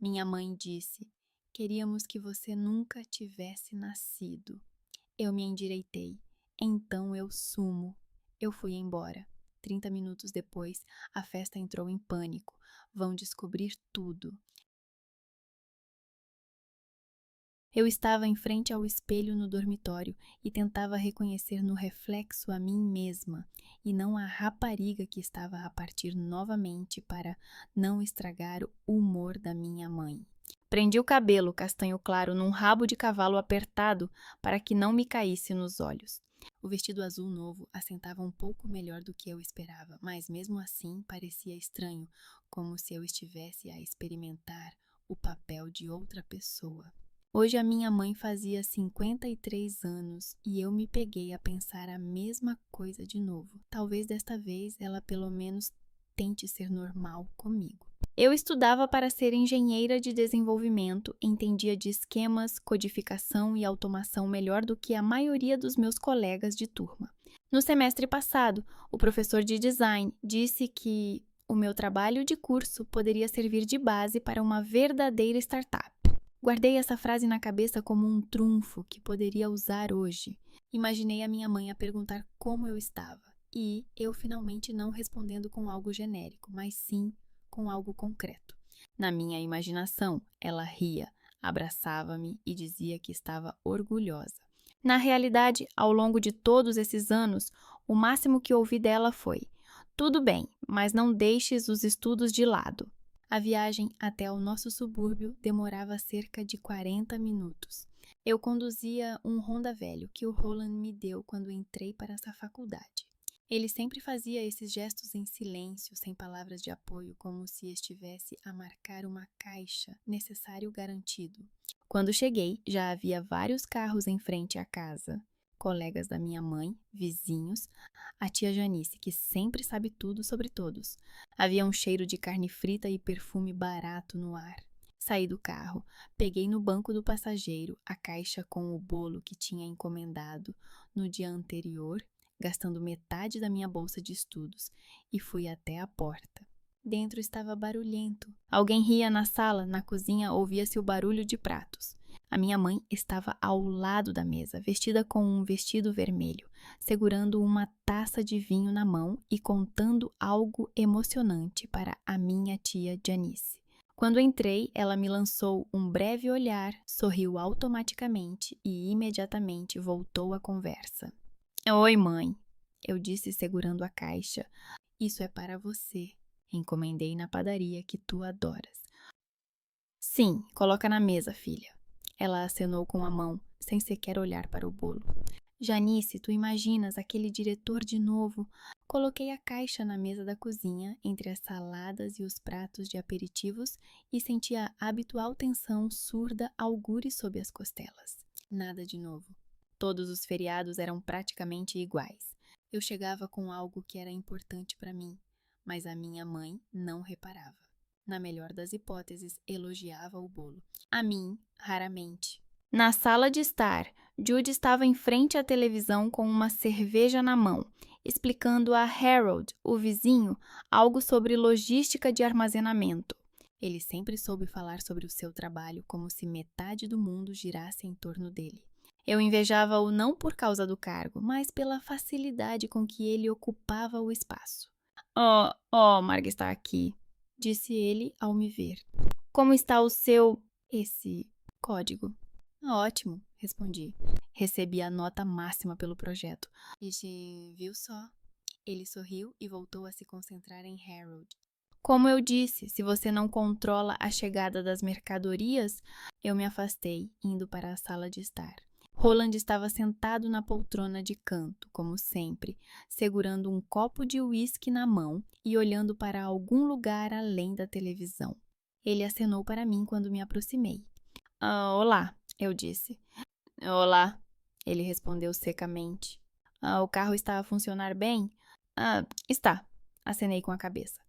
Minha mãe disse: "Queríamos que você nunca tivesse nascido." Eu me endireitei. Então eu sumo. Eu fui embora. 30 minutos depois, a festa entrou em pânico. Vão descobrir tudo. Eu estava em frente ao espelho no dormitório e tentava reconhecer no reflexo a mim mesma e não a rapariga que estava a partir novamente para não estragar o humor da minha mãe. Prendi o cabelo castanho claro num rabo de cavalo apertado para que não me caísse nos olhos. O vestido azul novo assentava um pouco melhor do que eu esperava, mas mesmo assim parecia estranho, como se eu estivesse a experimentar o papel de outra pessoa. Hoje a minha mãe fazia 53 anos e eu me peguei a pensar a mesma coisa de novo. Talvez desta vez ela pelo menos tente ser normal comigo. Eu estudava para ser engenheira de desenvolvimento, entendia de esquemas, codificação e automação melhor do que a maioria dos meus colegas de turma. No semestre passado, o professor de design disse que o meu trabalho de curso poderia servir de base para uma verdadeira startup. Guardei essa frase na cabeça como um trunfo que poderia usar hoje. Imaginei a minha mãe a perguntar como eu estava e eu finalmente não respondendo com algo genérico, mas sim com algo concreto. Na minha imaginação, ela ria, abraçava-me e dizia que estava orgulhosa. Na realidade, ao longo de todos esses anos, o máximo que ouvi dela foi: "Tudo bem, mas não deixes os estudos de lado." A viagem até o nosso subúrbio demorava cerca de 40 minutos. Eu conduzia um Honda velho que o Roland me deu quando entrei para essa faculdade. Ele sempre fazia esses gestos em silêncio, sem palavras de apoio, como se estivesse a marcar uma caixa, necessário garantido. Quando cheguei, já havia vários carros em frente à casa. Colegas da minha mãe, vizinhos, a tia Janice, que sempre sabe tudo sobre todos. Havia um cheiro de carne frita e perfume barato no ar. Saí do carro, peguei no banco do passageiro a caixa com o bolo que tinha encomendado no dia anterior, gastando metade da minha bolsa de estudos, e fui até a porta. Dentro estava barulhento. Alguém ria na sala, na cozinha ouvia-se o barulho de pratos. A minha mãe estava ao lado da mesa, vestida com um vestido vermelho, segurando uma taça de vinho na mão e contando algo emocionante para a minha tia Janice. Quando entrei, ela me lançou um breve olhar, sorriu automaticamente e imediatamente voltou à conversa. "Oi, mãe," eu disse segurando a caixa. "Isso é para você. Encomendei na padaria que tu adoras." "Sim, coloca na mesa, filha." Ela acenou com a mão, sem sequer olhar para o bolo. "Janice, tu imaginas aquele diretor de novo?" Coloquei a caixa na mesa da cozinha, entre as saladas e os pratos de aperitivos, e senti a habitual tensão surda augure sob as costelas. Nada de novo. Todos os feriados eram praticamente iguais. Eu chegava com algo que era importante para mim, mas a minha mãe não reparava. Na melhor das hipóteses, elogiava o bolo. A mim, raramente. Na sala de estar, Jude estava em frente à televisão com uma cerveja na mão, explicando a Harold, o vizinho, algo sobre logística de armazenamento. Ele sempre soube falar sobre o seu trabalho como se metade do mundo girasse em torno dele. Eu invejava-o não por causa do cargo, mas pela facilidade com que ele ocupava o espaço. Marga está aqui," disse ele ao me ver. "Como está o seu... esse código?" "Ótimo," respondi. Recebi a nota máxima pelo projeto. "E viu só?" Ele sorriu e voltou a se concentrar em Harold. "Como eu disse, se você não controla a chegada das mercadorias..." Eu me afastei, indo para a sala de estar. Roland estava sentado na poltrona de canto, como sempre, segurando um copo de uísque na mão e olhando para algum lugar além da televisão. Ele acenou para mim quando me aproximei. Olá," eu disse. "Olá," ele respondeu secamente. O carro está a funcionar bem?" Está," acenei com a cabeça.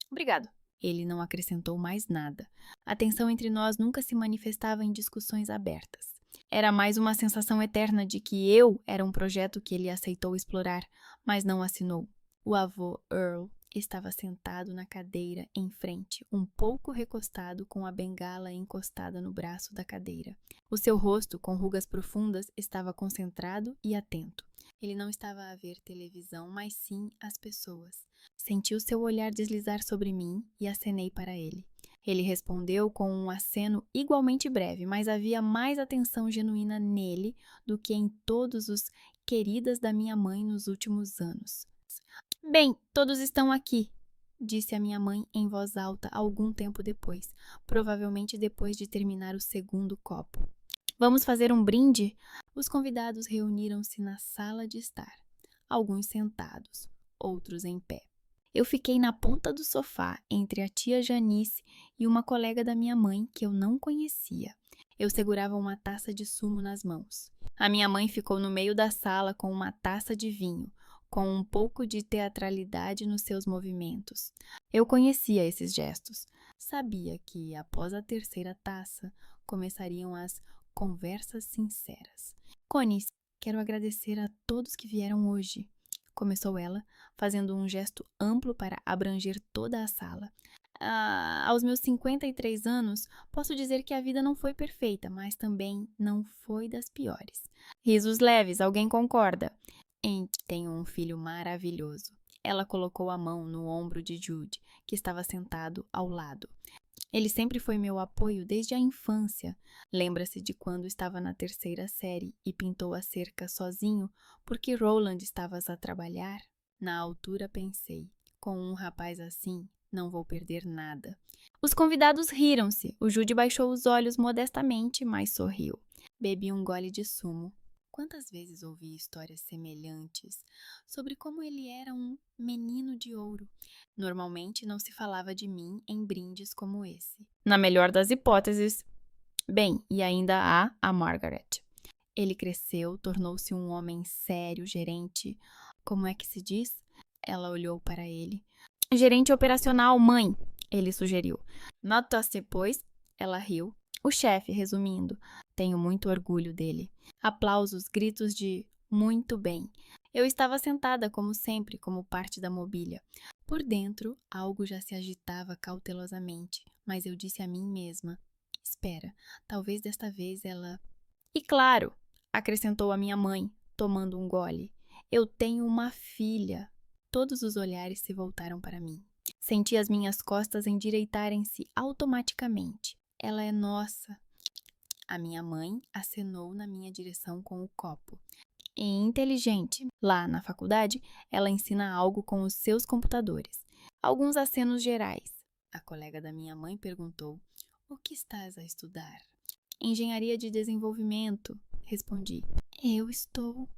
"Obrigado." Ele não acrescentou mais nada. A tensão entre nós nunca se manifestava em discussões abertas. Era mais uma sensação eterna de que eu era um projeto que ele aceitou explorar, mas não assinou. O avô Earl estava sentado na cadeira em frente, um pouco recostado com a bengala encostada no braço da cadeira. O seu rosto, com rugas profundas, estava concentrado e atento. Ele não estava a ver televisão, mas sim as pessoas. Senti o seu olhar deslizar sobre mim e acenei para ele. Ele respondeu com um aceno igualmente breve, mas havia mais atenção genuína nele do que em todos os queridas da minha mãe nos últimos anos. Bem, todos estão aqui, disse a minha mãe em voz alta algum tempo depois, provavelmente depois de terminar o segundo copo. Vamos fazer um brinde? Os convidados reuniram-se na sala de estar, alguns sentados, outros em pé. Eu fiquei na ponta do sofá, entre a tia Janice e uma colega da minha mãe que eu não conhecia. Eu segurava uma taça de sumo nas mãos. A minha mãe ficou no meio da sala com uma taça de vinho, com um pouco de teatralidade nos seus movimentos. Eu conhecia esses gestos. Sabia que, após a terceira taça, começariam as conversas sinceras. Connie, quero agradecer a todos que vieram hoje, começou ela, fazendo um gesto amplo para abranger toda a sala. Aos meus 53 anos, posso dizer que a vida não foi perfeita, mas também não foi das piores. Risos leves, alguém concorda? Tenho um filho maravilhoso. Ela colocou a mão no ombro de Jude, que estava sentado ao lado. Ele sempre foi meu apoio desde a infância. Lembra-se de quando estava na terceira série e pintou a cerca sozinho porque Roland estava a trabalhar? Na altura pensei, com um rapaz assim, não vou perder nada. Os convidados riram-se. O Jude baixou os olhos modestamente, mas sorriu. Bebi um gole de sumo. Quantas vezes ouvi histórias semelhantes sobre como ele era um menino de ouro. Normalmente não se falava de mim em brindes como esse. Na melhor das hipóteses. Bem, e ainda há a Margaret. Ele cresceu, tornou-se um homem sério, gerente. Como é que se diz? Ela olhou para ele. Gerente operacional, mãe, ele sugeriu. Nota-se, pois, ela riu. O chefe, resumindo. Tenho muito orgulho dele. Aplausos, gritos de muito bem. Eu estava sentada, como sempre, como parte da mobília. Por dentro, algo já se agitava cautelosamente, mas eu disse a mim mesma: espera, talvez desta vez ela... E claro, acrescentou a minha mãe, tomando um gole, eu tenho uma filha. Todos os olhares se voltaram para mim. Senti as minhas costas endireitarem-se automaticamente. Ela é nossa. A minha mãe acenou na minha direção com o copo. E inteligente. Lá na faculdade, ela ensina algo com os seus computadores. Alguns acenos gerais. A colega da minha mãe perguntou: o que estás a estudar? Engenharia de desenvolvimento, respondi. Eu estou.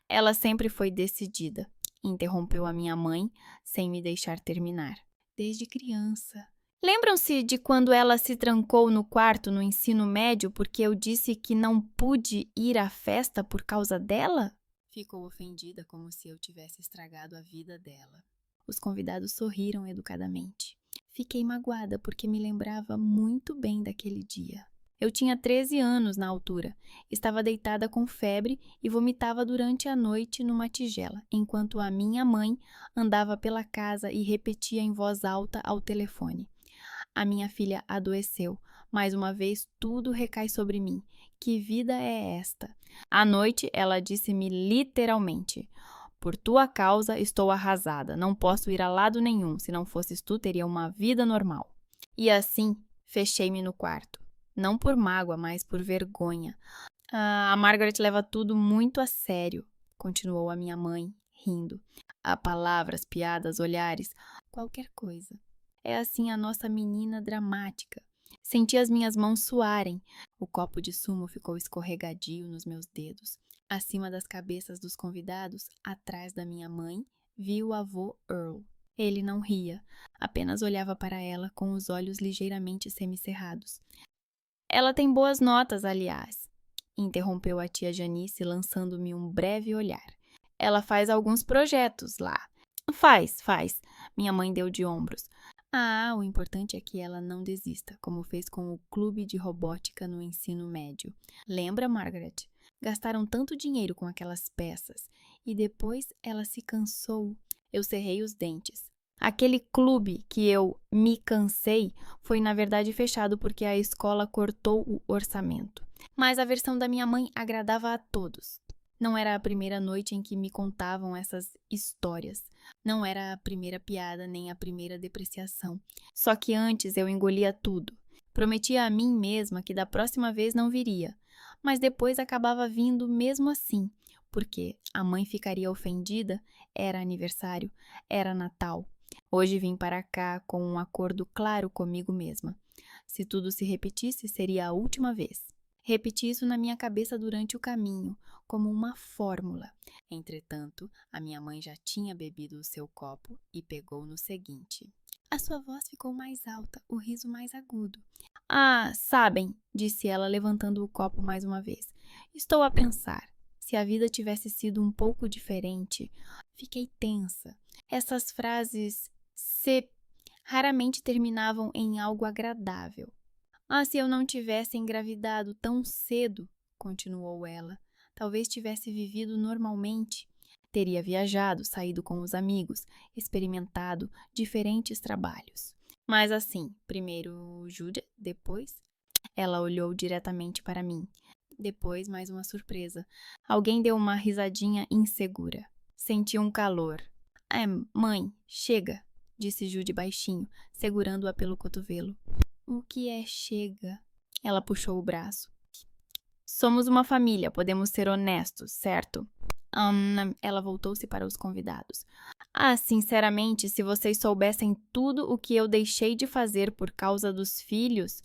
Ela sempre foi decidida, interrompeu a minha mãe, sem me deixar terminar. Desde criança. Lembram-se de quando ela se trancou no quarto no ensino médio porque eu disse que não pude ir à festa por causa dela? Ficou ofendida como se eu tivesse estragado a vida dela. Os convidados sorriram educadamente. Fiquei magoada porque me lembrava muito bem daquele dia. Eu tinha 13 anos na altura, estava deitada com febre e vomitava durante a noite numa tigela, enquanto a minha mãe andava pela casa e repetia em voz alta ao telefone. A minha filha adoeceu. Mais uma vez, tudo recai sobre mim. Que vida é esta? À noite, ela disse-me literalmente: por tua causa, estou arrasada. Não posso ir a lado nenhum. Se não fosses tu, teria uma vida normal. E assim, fechei-me no quarto. Não por mágoa, mas por vergonha. A Margaret leva tudo muito a sério, continuou a minha mãe, rindo. Há palavras, piadas, olhares, qualquer coisa. É assim a nossa menina dramática. Senti as minhas mãos suarem. O copo de sumo ficou escorregadio nos meus dedos. Acima das cabeças dos convidados, atrás da minha mãe, vi o avô Earl. Ele não ria, apenas olhava para ela com os olhos ligeiramente semicerrados. Ela tem boas notas, aliás, interrompeu a tia Janice, lançando-me um breve olhar. Ela faz alguns projetos lá. Faz. Minha mãe deu de ombros. O importante é que ela não desista, como fez com o clube de robótica no ensino médio. Lembra, Margaret? Gastaram tanto dinheiro com aquelas peças. E depois ela se cansou. Eu cerrei os dentes. Aquele clube que eu me cansei foi na verdade fechado porque a escola cortou o orçamento. Mas a versão da minha mãe agradava a todos. Não era a primeira noite em que me contavam essas histórias. Não era a primeira piada nem a primeira depreciação. Só que antes eu engolia tudo. Prometia a mim mesma que da próxima vez não viria. Mas depois acabava vindo mesmo assim. Porque a mãe ficaria ofendida, era aniversário, era Natal. Hoje vim para cá com um acordo claro comigo mesma. Se tudo se repetisse, seria a última vez. Repeti isso na minha cabeça durante o caminho, como uma fórmula. Entretanto, a minha mãe já tinha bebido o seu copo e pegou no seguinte. A sua voz ficou mais alta, o riso mais agudo. Ah, sabem, disse ela, levantando o copo mais uma vez. Estou a pensar. Se a vida tivesse sido um pouco diferente, fiquei tensa. Essas frases se raramente terminavam em algo agradável. Ah, se eu não tivesse engravidado tão cedo, continuou ela, talvez tivesse vivido normalmente. Teria viajado, saído com os amigos, experimentado diferentes trabalhos. Mas assim, primeiro Júlia, depois. Ela olhou diretamente para mim. Depois, mais uma surpresa. Alguém deu uma risadinha insegura. Senti um calor. Mãe, chega, disse Judy baixinho, segurando-a pelo cotovelo. O que é chega? Ela puxou o braço. Somos uma família, podemos ser honestos, certo? Ela voltou-se para os convidados. Ah, sinceramente, se vocês soubessem tudo o que eu deixei de fazer por causa dos filhos...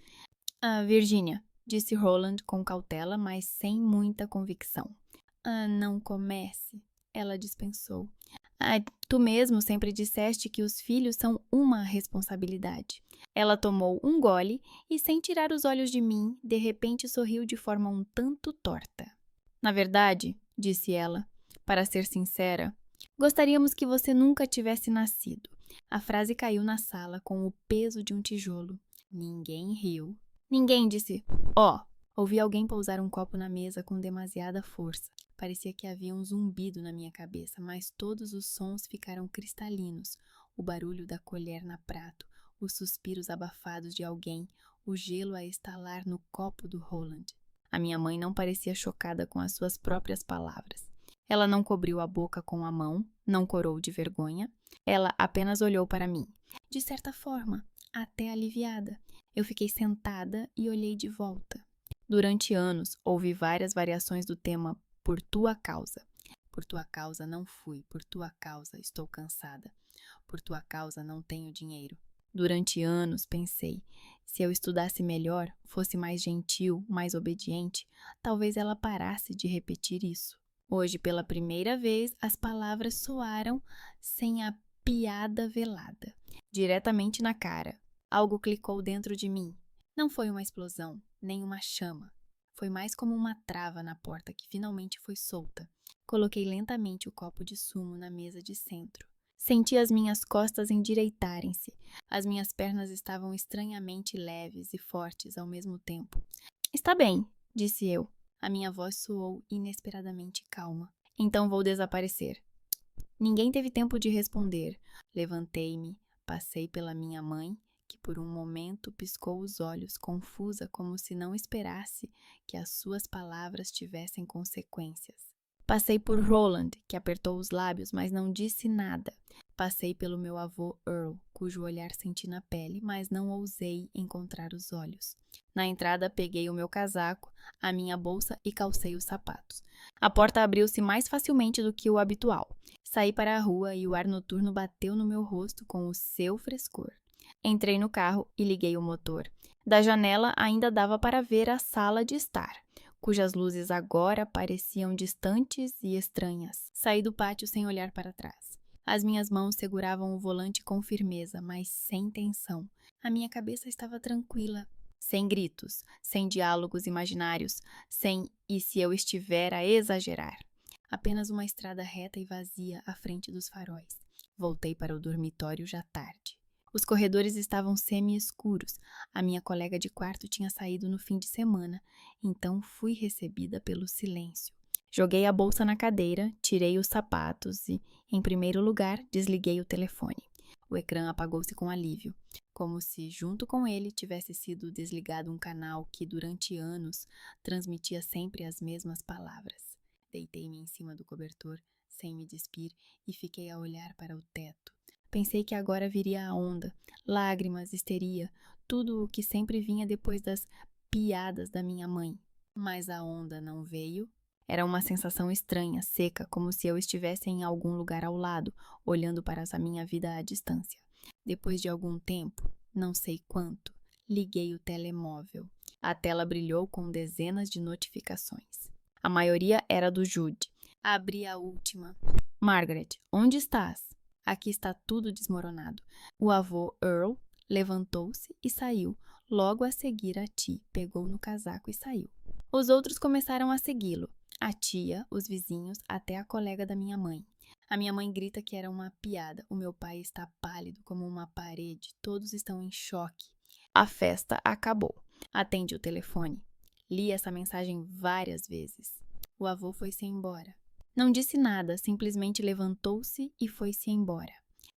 Virginia, disse Roland com cautela, mas sem muita convicção. Não comece, ela dispensou. Tu mesmo sempre disseste que os filhos são uma responsabilidade. Ela tomou um gole e, sem tirar os olhos de mim, de repente sorriu de forma um tanto torta. Na verdade, disse ela, para ser sincera, gostaríamos que você nunca tivesse nascido. A frase caiu na sala com o peso de um tijolo. Ninguém riu. Ninguém disse, ouvi alguém pousar um copo na mesa com demasiada força. Parecia que havia um zumbido na minha cabeça, mas todos os sons ficaram cristalinos. O barulho da colher na prato, os suspiros abafados de alguém, o gelo a estalar no copo do Roland. A minha mãe não parecia chocada com as suas próprias palavras. Ela não cobriu a boca com a mão, não corou de vergonha. Ela apenas olhou para mim. De certa forma, até aliviada. Eu fiquei sentada e olhei de volta. Durante anos, houve várias variações do tema por tua causa. Por tua causa não fui, por tua causa estou cansada. Por tua causa não tenho dinheiro. Durante anos pensei, se eu estudasse melhor, fosse mais gentil, mais obediente, talvez ela parasse de repetir isso. Hoje, pela primeira vez, as palavras soaram sem a piada velada, diretamente na cara. Algo clicou dentro de mim. Não foi uma explosão, nem uma chama. Foi mais como uma trava na porta que finalmente foi solta. Coloquei lentamente o copo de sumo na mesa de centro. Senti as minhas costas endireitarem-se. As minhas pernas estavam estranhamente leves e fortes ao mesmo tempo. Está bem, disse eu. A minha voz soou inesperadamente calma. Então vou desaparecer. Ninguém teve tempo de responder. Levantei-me, passei pela minha mãe, que por um momento piscou os olhos, confusa como se não esperasse que as suas palavras tivessem consequências. Passei por Roland, que apertou os lábios, mas não disse nada. Passei pelo meu avô Earl, cujo olhar senti na pele, mas não ousei encontrar os olhos. Na entrada, peguei o meu casaco, a minha bolsa e calcei os sapatos. A porta abriu-se mais facilmente do que o habitual. Saí para a rua e o ar noturno bateu no meu rosto com o seu frescor. Entrei no carro e liguei o motor. Da janela ainda dava para ver a sala de estar, cujas luzes agora pareciam distantes e estranhas. Saí do pátio sem olhar para trás. As minhas mãos seguravam o volante com firmeza, mas sem tensão. A minha cabeça estava tranquila, sem gritos, sem diálogos imaginários, sem "e se eu estiver a exagerar?". Apenas uma estrada reta e vazia à frente dos faróis. Voltei para o dormitório já tarde. Os corredores estavam semi-escuros. A minha colega de quarto tinha saído no fim de semana, então fui recebida pelo silêncio. Joguei a bolsa na cadeira, tirei os sapatos e, em primeiro lugar, desliguei o telefone. O ecrã apagou-se com alívio, como se junto com ele tivesse sido desligado um canal que durante anos transmitia sempre as mesmas palavras. Deitei-me em cima do cobertor, sem me despir, e fiquei a olhar para o teto. Pensei que agora viria a onda, lágrimas, histeria, tudo o que sempre vinha depois das piadas da minha mãe. Mas a onda não veio. Era uma sensação estranha, seca, como se eu estivesse em algum lugar ao lado, olhando para essa minha vida à distância. Depois de algum tempo, não sei quanto, liguei o telemóvel. A tela brilhou com dezenas de notificações. A maioria era do Jude. Abri a última. Margaret, onde estás? Aqui está tudo desmoronado. O avô Earl levantou-se e saiu. Logo a seguir, a Ti pegou no casaco e saiu. Os outros começaram a segui-lo. A tia, os vizinhos, até a colega da minha mãe. A minha mãe grita que era uma piada. O meu pai está pálido como uma parede. Todos estão em choque. A festa acabou. Atende o telefone. Li essa mensagem várias vezes. O avô foi-se embora. Não disse nada, simplesmente levantou-se e foi-se embora.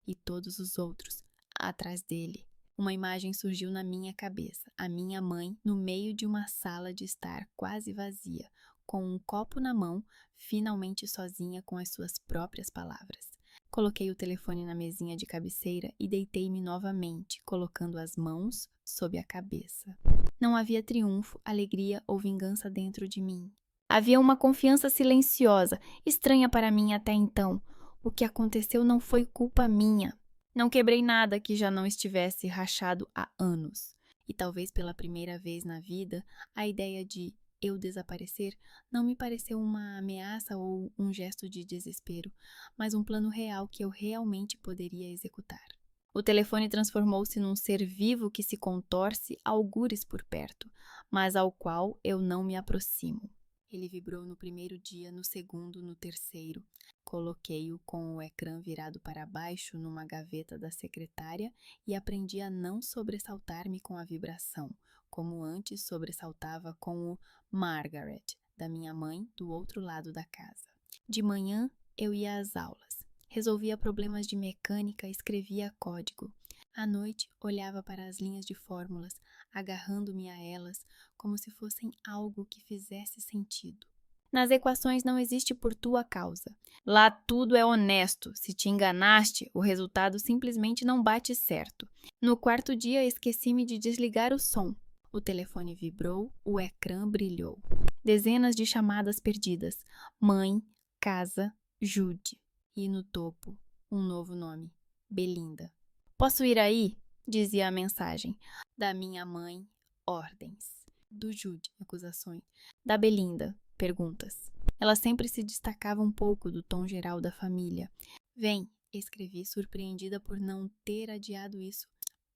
E todos os outros, atrás dele. Uma imagem surgiu na minha cabeça. A minha mãe, no meio de uma sala de estar quase vazia, com um copo na mão, finalmente sozinha com as suas próprias palavras. Coloquei o telefone na mesinha de cabeceira e deitei-me novamente, colocando as mãos sob a cabeça. Não havia triunfo, alegria ou vingança dentro de mim. Havia uma confiança silenciosa, estranha para mim até então. O que aconteceu não foi culpa minha. Não quebrei nada que já não estivesse rachado há anos. E talvez pela primeira vez na vida, a ideia de eu desaparecer não me pareceu uma ameaça ou um gesto de desespero, mas um plano real que eu realmente poderia executar. O telefone transformou-se num ser vivo que se contorce a algures por perto, mas ao qual eu não me aproximo. Ele vibrou no primeiro dia, no segundo, no terceiro. Coloquei-o com o ecrã virado para baixo numa gaveta da secretária e aprendi a não sobressaltar-me com a vibração, como antes sobressaltava com o Margaret, da minha mãe, do outro lado da casa. De manhã, eu ia às aulas. Resolvia problemas de mecânica, escrevia código. À noite, olhava para as linhas de fórmulas, agarrando-me a elas como se fossem algo que fizesse sentido. Nas equações não existe por tua causa. Lá tudo é honesto. Se te enganaste, o resultado simplesmente não bate certo. No quarto dia, esqueci-me de desligar o som. O telefone vibrou, o ecrã brilhou. Dezenas de chamadas perdidas. Mãe, casa, Jude. E no topo, um novo nome. Belinda. Posso ir aí? Dizia a mensagem. Da minha mãe, ordens. Do Jude, acusações. Da Belinda, perguntas. Ela sempre se destacava um pouco do tom geral da família. Vem, escrevi, surpreendida por não ter adiado isso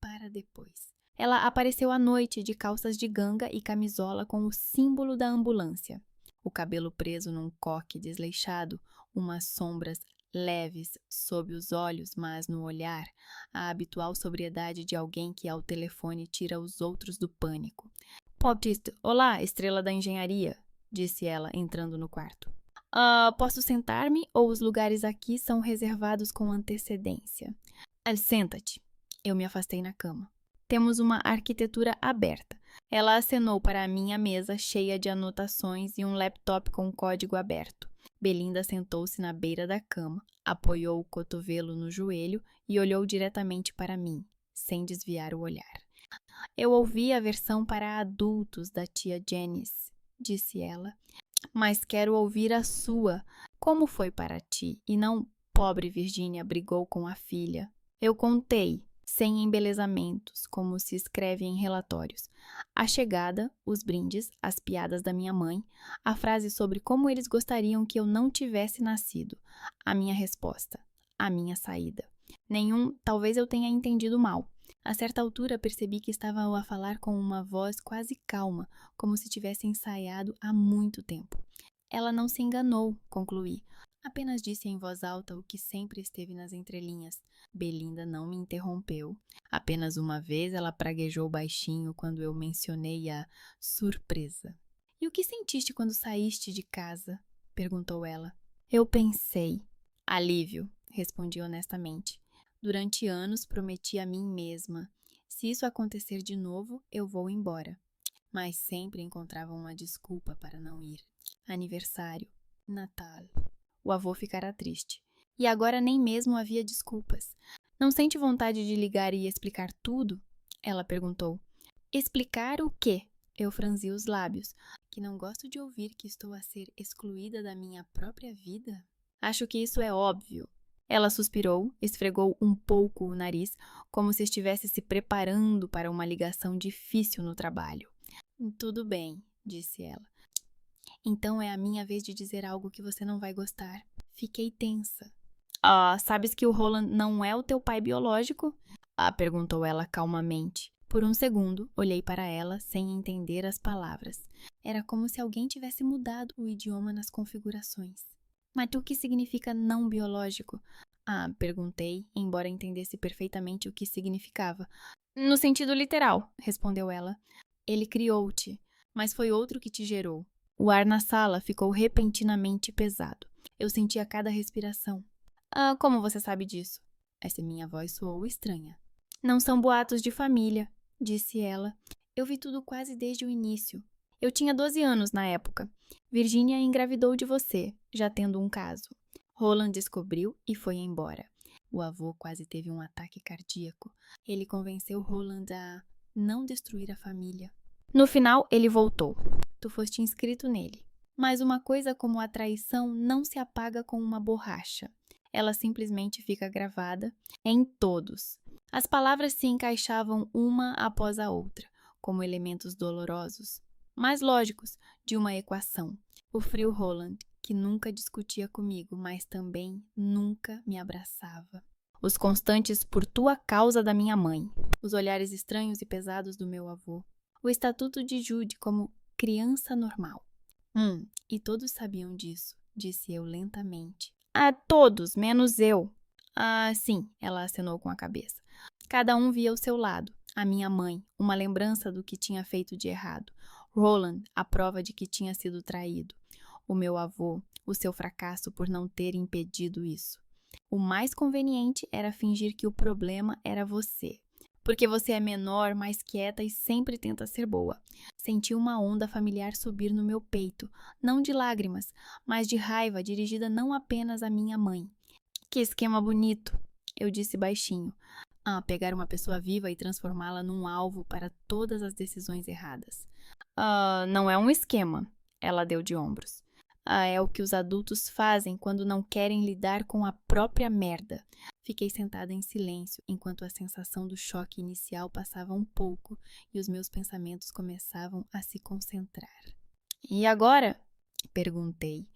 para depois. Ela apareceu à noite de calças de ganga e camisola com o símbolo da ambulância. O cabelo preso num coque desleixado, umas sombras leves sob os olhos, mas no olhar, a habitual sobriedade de alguém que ao telefone tira os outros do pânico. Baptiste, olá, estrela da engenharia, disse ela, entrando no quarto. Posso sentar-me ou os lugares aqui são reservados com antecedência? Senta-te. Eu me afastei na cama. Temos uma arquitetura aberta. Ela acenou para a minha mesa cheia de anotações e um laptop com código aberto. Belinda sentou-se na beira da cama, apoiou o cotovelo no joelho e olhou diretamente para mim, sem desviar o olhar. Eu ouvi a versão para adultos da tia Janice, disse ela, mas quero ouvir a sua. Como foi para ti? E não, pobre Virginia brigou com a filha. Eu contei, sem embelezamentos, como se escreve em relatórios. A chegada, os brindes, as piadas da minha mãe, a frase sobre como eles gostariam que eu não tivesse nascido, a minha resposta, a minha saída. Talvez eu tenha entendido mal. A certa altura percebi que estava a falar com uma voz quase calma, como se tivesse ensaiado há muito tempo. Ela não se enganou, concluí. Apenas disse em voz alta o que sempre esteve nas entrelinhas. Belinda não me interrompeu. Apenas uma vez ela praguejou baixinho quando eu mencionei a surpresa. E o que sentiste quando saíste de casa? Perguntou ela. Eu pensei. Alívio, respondi honestamente. Durante anos prometi a mim mesma: se isso acontecer de novo, eu vou embora. Mas sempre encontrava uma desculpa para não ir. Aniversário, Natal. O avô ficara triste. E agora nem mesmo havia desculpas. Não sente vontade de ligar e explicar tudo? Ela perguntou. Explicar o quê? Eu franzi os lábios. Que não gosto de ouvir que estou a ser excluída da minha própria vida? Acho que isso é óbvio. Ela suspirou, esfregou um pouco o nariz, como se estivesse se preparando para uma ligação difícil no trabalho. Tudo bem, disse ela. Então é a minha vez de dizer algo que você não vai gostar. Fiquei tensa. Sabes que o Roland não é o teu pai biológico? Perguntou ela calmamente. Por um segundo, olhei para ela sem entender as palavras. Era como se alguém tivesse mudado o idioma nas configurações. Mas o que significa não biológico? Perguntei, embora entendesse perfeitamente o que significava. No sentido literal, respondeu ela. Ele criou-te, mas foi outro que te gerou. O ar na sala ficou repentinamente pesado. Eu sentia cada respiração. Como você sabe disso? Essa minha voz soou estranha. Não são boatos de família, disse ela. Eu vi tudo quase desde o início. Eu tinha 12 anos na época. Virginia engravidou de você, já tendo um caso. Roland descobriu e foi embora. O avô quase teve um ataque cardíaco. Ele convenceu Roland a não destruir a família. No final, ele voltou. Tu foste inscrito nele. Mas uma coisa como a traição não se apaga com uma borracha. Ela simplesmente fica gravada em todos. As palavras se encaixavam uma após a outra, como elementos dolorosos, mas lógicos, de uma equação. O frio Roland, que nunca discutia comigo, mas também nunca me abraçava. Os constantes por tua causa da minha mãe. Os olhares estranhos e pesados do meu avô. O estatuto de Jude como criança normal. E todos sabiam disso, disse eu lentamente. Todos, menos eu. Sim, ela acenou com a cabeça. Cada um via o seu lado. A minha mãe, uma lembrança do que tinha feito de errado. Roland, a prova de que tinha sido traído. O meu avô, o seu fracasso por não ter impedido isso. O mais conveniente era fingir que o problema era você. Porque você é menor, mais quieta e sempre tenta ser boa. Senti uma onda familiar subir no meu peito, não de lágrimas, mas de raiva dirigida não apenas à minha mãe. Que esquema bonito, eu disse baixinho. Pegar uma pessoa viva e transformá-la num alvo para todas as decisões erradas. Não é um esquema, ela deu de ombros. É o que os adultos fazem quando não querem lidar com a própria merda. Fiquei sentada em silêncio, enquanto a sensação do choque inicial passava um pouco e os meus pensamentos começavam a se concentrar. E agora? Perguntei.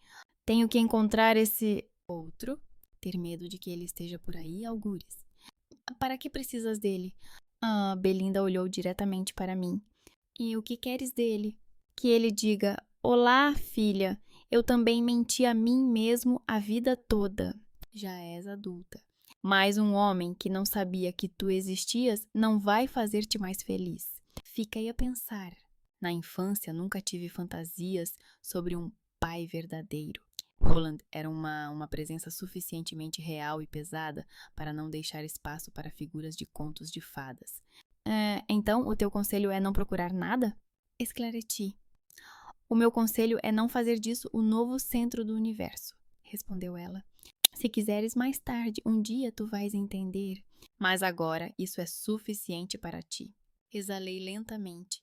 Tenho que encontrar esse outro? Ter medo de que ele esteja por aí, algures. Para que precisas dele? Belinda olhou diretamente para mim. E o que queres dele? Que ele diga: olá, filha, eu também menti a mim mesmo a vida toda. Já és adulta. Mas um homem que não sabia que tu existias não vai fazer-te mais feliz. Fiquei a pensar. Na infância nunca tive fantasias sobre um pai verdadeiro. Roland era uma presença suficientemente real e pesada para não deixar espaço para figuras de contos de fadas. Então, o teu conselho é não procurar nada? Esclareci. O meu conselho é não fazer disso o novo centro do universo, respondeu ela. Se quiseres mais tarde, um dia tu vais entender. Mas agora isso é suficiente para ti. Exalei lentamente.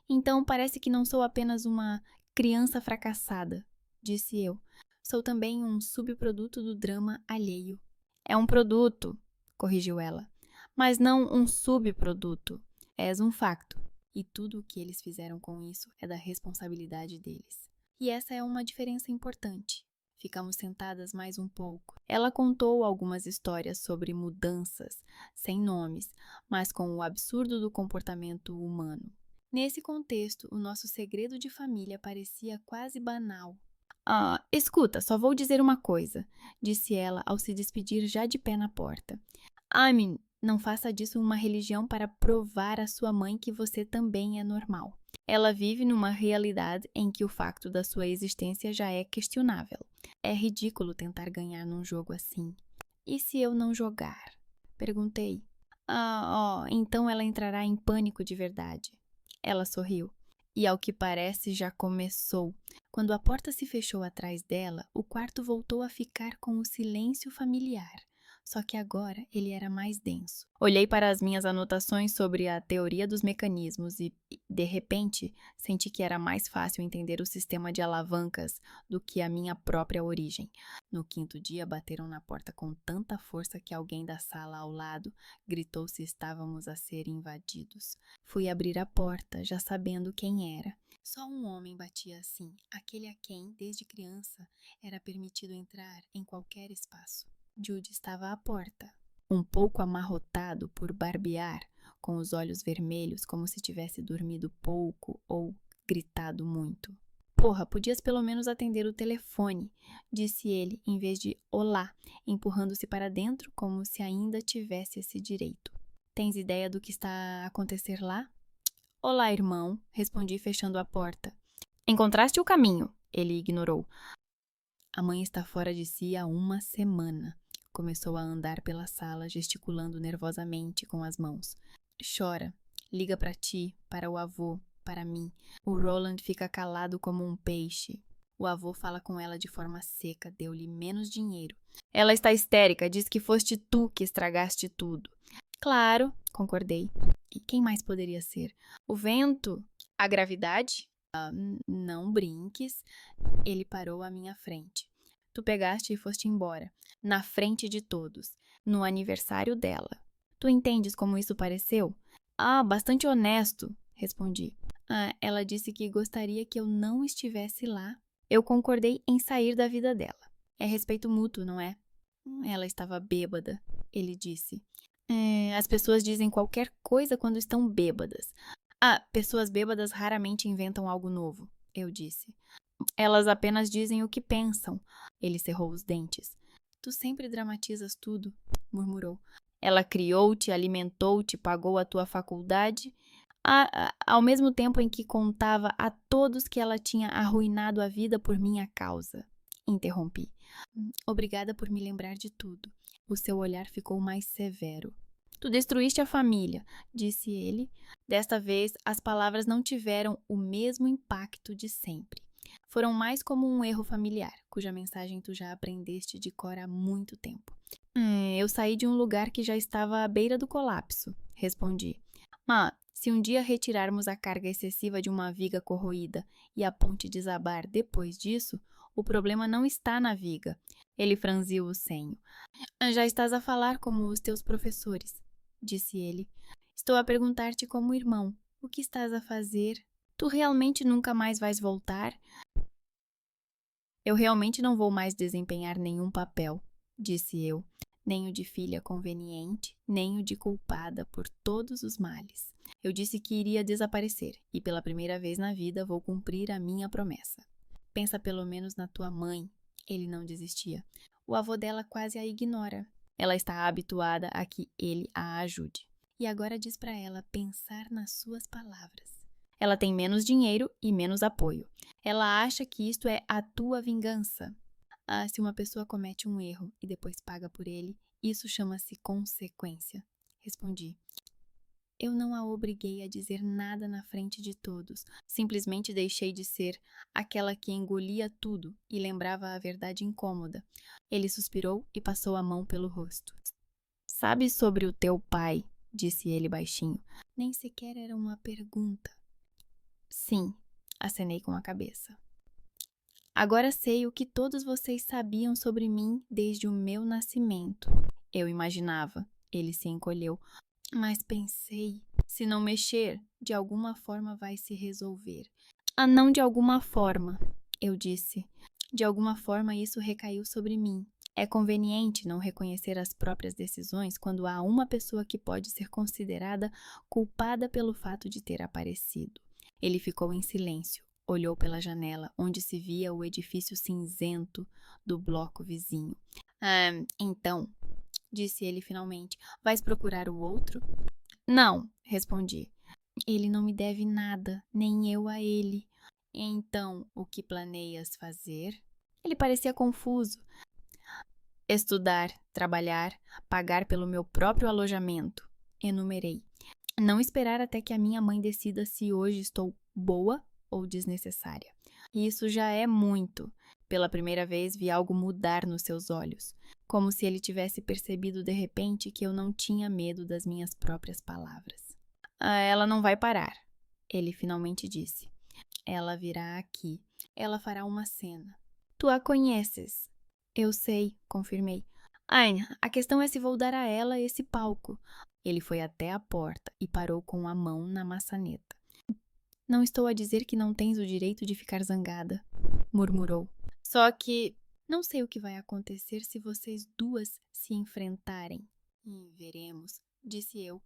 Então parece que não sou apenas uma criança fracassada, disse eu. Sou também um subproduto do drama alheio. É um produto, corrigiu ela, mas não um subproduto. És um facto, e tudo o que eles fizeram com isso é da responsabilidade deles. E essa é uma diferença importante. Ficamos sentadas mais um pouco. Ela contou algumas histórias sobre mudanças, sem nomes, mas com o absurdo do comportamento humano. Nesse contexto, o nosso segredo de família parecia quase banal. Escuta, só vou dizer uma coisa, disse ela ao se despedir já de pé na porta. Amin, não faça disso uma religião para provar à sua mãe que você também é normal. Ela vive numa realidade em que o facto da sua existência já é questionável. É ridículo tentar ganhar num jogo assim. E se eu não jogar? Perguntei. Então ela entrará em pânico de verdade. Ela sorriu. E ao que parece já começou. Quando a porta se fechou atrás dela, o quarto voltou a ficar com o silêncio familiar. Só que agora ele era mais denso. Olhei para as minhas anotações sobre a teoria dos mecanismos e, de repente, senti que era mais fácil entender o sistema de alavancas do que a minha própria origem. No quinto dia, bateram na porta com tanta força que alguém da sala ao lado gritou se estávamos a ser invadidos. Fui abrir a porta, já sabendo quem era. Só um homem batia assim, aquele a quem, desde criança, era permitido entrar em qualquer espaço. Jude estava à porta, um pouco amarrotado por barbear, com os olhos vermelhos como se tivesse dormido pouco ou gritado muito. Porra, podias pelo menos atender o telefone, disse ele, em vez de olá, empurrando-se para dentro como se ainda tivesse esse direito. Tens ideia do que está a acontecer lá? Olá, irmão, respondi fechando a porta. Encontraste o caminho, ele ignorou. A mãe está fora de si há uma semana. Começou a andar pela sala, gesticulando nervosamente com as mãos. Chora, liga para ti, para o avô, para mim. O Roland fica calado como um peixe. O avô fala com ela de forma seca, deu-lhe menos dinheiro. Ela está histérica, diz que foste tu que estragaste tudo. Claro, concordei. E quem mais poderia ser? O vento? A gravidade? Não brinques. Ele parou à minha frente. Tu pegaste e foste embora, na frente de todos, no aniversário dela. Tu entendes como isso pareceu? Bastante honesto, respondi. Ela disse que gostaria que eu não estivesse lá. Eu concordei em sair da vida dela. É respeito mútuo, não é? Ela estava bêbada, ele disse. As pessoas dizem qualquer coisa quando estão bêbadas. Pessoas bêbadas raramente inventam algo novo, eu disse. Elas apenas dizem o que pensam. Ele cerrou os dentes. Tu sempre dramatizas tudo, murmurou. Ela criou-te, alimentou-te, pagou a tua faculdade, ao mesmo tempo em que contava a todos que ela tinha arruinado a vida por minha causa. Interrompi. Obrigada por me lembrar de tudo. O seu olhar ficou mais severo. Tu destruíste a família, disse ele. Desta vez, as palavras não tiveram o mesmo impacto de sempre. Foram mais como um erro familiar, cuja mensagem tu já aprendeste de cor há muito tempo. Eu saí de um lugar que já estava à beira do colapso, respondi. Se um dia retirarmos a carga excessiva de uma viga corroída e a ponte desabar depois disso, o problema não está na viga. Ele franziu o senho. Já estás a falar como os teus professores, disse ele. Estou a perguntar-te como irmão. O que estás a fazer? Tu realmente nunca mais vais voltar? Eu realmente não vou mais desempenhar nenhum papel, disse eu, nem o de filha conveniente, nem o de culpada por todos os males. Eu disse que iria desaparecer e pela primeira vez na vida vou cumprir a minha promessa. Pensa pelo menos na tua mãe. Ele não desistia. O avô dela quase a ignora. Ela está habituada a que ele a ajude. E agora diz para ela pensar nas suas palavras. Ela tem menos dinheiro e menos apoio. Ela acha que isto é a tua vingança. Se uma pessoa comete um erro e depois paga por ele, isso chama-se consequência. Respondi. Eu não a obriguei a dizer nada na frente de todos. Simplesmente deixei de ser aquela que engolia tudo e lembrava a verdade incômoda. Ele suspirou e passou a mão pelo rosto. Sabes sobre o teu pai? Disse ele baixinho. Nem sequer era uma pergunta. Sim, acenei com a cabeça. Agora sei o que todos vocês sabiam sobre mim desde o meu nascimento. Eu imaginava. Ele se encolheu. Mas pensei, se não mexer, de alguma forma vai se resolver. Não de alguma forma, eu disse. De alguma forma isso recaiu sobre mim. É conveniente não reconhecer as próprias decisões quando há uma pessoa que pode ser considerada culpada pelo fato de ter aparecido. Ele ficou em silêncio, olhou pela janela, onde se via o edifício cinzento do bloco vizinho. Então, disse ele finalmente, vais procurar o outro? Não, respondi. Ele não me deve nada, nem eu a ele. Então, o que planeias fazer? Ele parecia confuso. Estudar, trabalhar, pagar pelo meu próprio alojamento. Enumerei. Não esperar até que a minha mãe decida se hoje estou boa ou desnecessária. Isso já é muito. Pela primeira vez vi algo mudar nos seus olhos, como se ele tivesse percebido de repente que eu não tinha medo das minhas próprias palavras. Ela não vai parar, ele finalmente disse. Ela virá aqui. Ela fará uma cena. Tu a conheces? Eu sei, confirmei. Aine, a questão é se vou dar a ela esse palco. Ele foi até a porta e parou com a mão na maçaneta. Não estou a dizer que não tens o direito de ficar zangada, murmurou. Só que não sei o que vai acontecer se vocês duas se enfrentarem. Veremos, disse eu.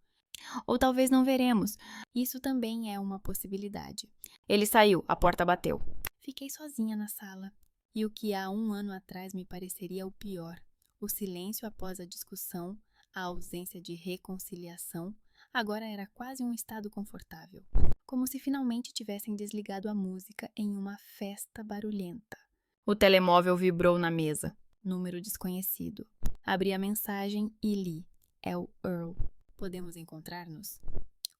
Ou talvez não veremos. Isso também é uma possibilidade. Ele saiu, a porta bateu. Fiquei sozinha na sala. E o que há 1 ano atrás me pareceria o pior, o silêncio após a discussão, a ausência de reconciliação, agora era quase um estado confortável, como se finalmente tivessem desligado a música em uma festa barulhenta. O telemóvel vibrou na mesa. Número desconhecido. Abri a mensagem e li. É o Earl. Podemos encontrar-nos?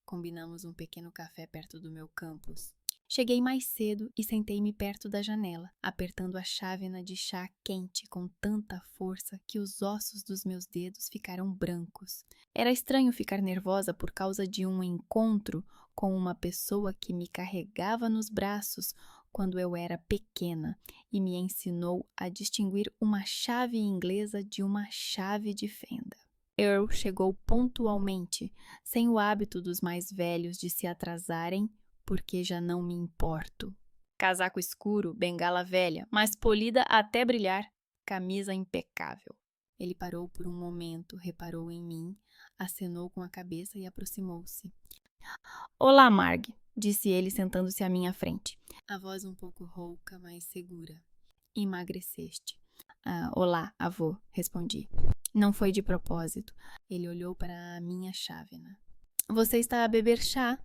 Combinamos um pequeno café perto do meu campus. Cheguei mais cedo e sentei-me perto da janela, apertando a chávena de chá quente com tanta força que os ossos dos meus dedos ficaram brancos. Era estranho ficar nervosa por causa de um encontro com uma pessoa que me carregava nos braços quando eu era pequena e me ensinou a distinguir uma chave inglesa de uma chave de fenda. Earl chegou pontualmente, sem o hábito dos mais velhos de se atrasarem, porque já não me importo. Casaco escuro, bengala velha, mas polida até brilhar, camisa impecável. Ele parou por um momento, reparou em mim, acenou com a cabeça e aproximou-se. Olá, Marg, disse ele sentando-se à minha frente. A voz um pouco rouca, mas segura. Emagreceste. Olá, avô, respondi. Não foi de propósito. Ele olhou para a minha chávena. Você está a beber chá?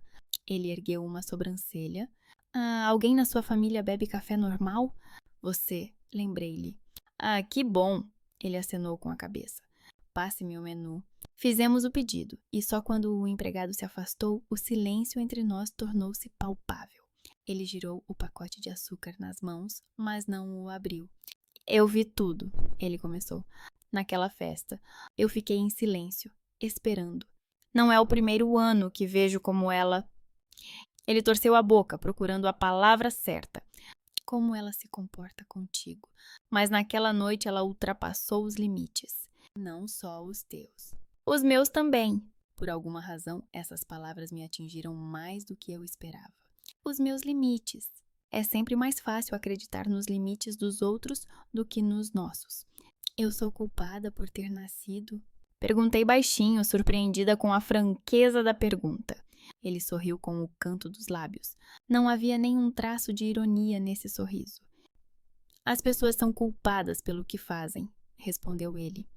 Ele ergueu uma sobrancelha. Alguém na sua família bebe café normal? Você, lembrei-lhe. Que bom! Ele acenou com a cabeça. Passe-me o menu. Fizemos o pedido, e só quando o empregado se afastou, o silêncio entre nós tornou-se palpável. Ele girou o pacote de açúcar nas mãos, mas não o abriu. Eu vi tudo, ele começou. Naquela festa, eu fiquei em silêncio, esperando. Não é o primeiro ano que vejo como ela... Ele torceu a boca, procurando a palavra certa. Como ela se comporta contigo. Mas naquela noite ela ultrapassou os limites. Não só os teus. Os meus também. Por alguma razão, essas palavras me atingiram mais do que eu esperava. Os meus limites. É sempre mais fácil acreditar nos limites dos outros do que nos nossos. Eu sou culpada por ter nascido? Perguntei baixinho, surpreendida com a franqueza da pergunta. Ele sorriu com o canto dos lábios. Não havia nenhum traço de ironia nesse sorriso. As pessoas são culpadas pelo que fazem, respondeu ele.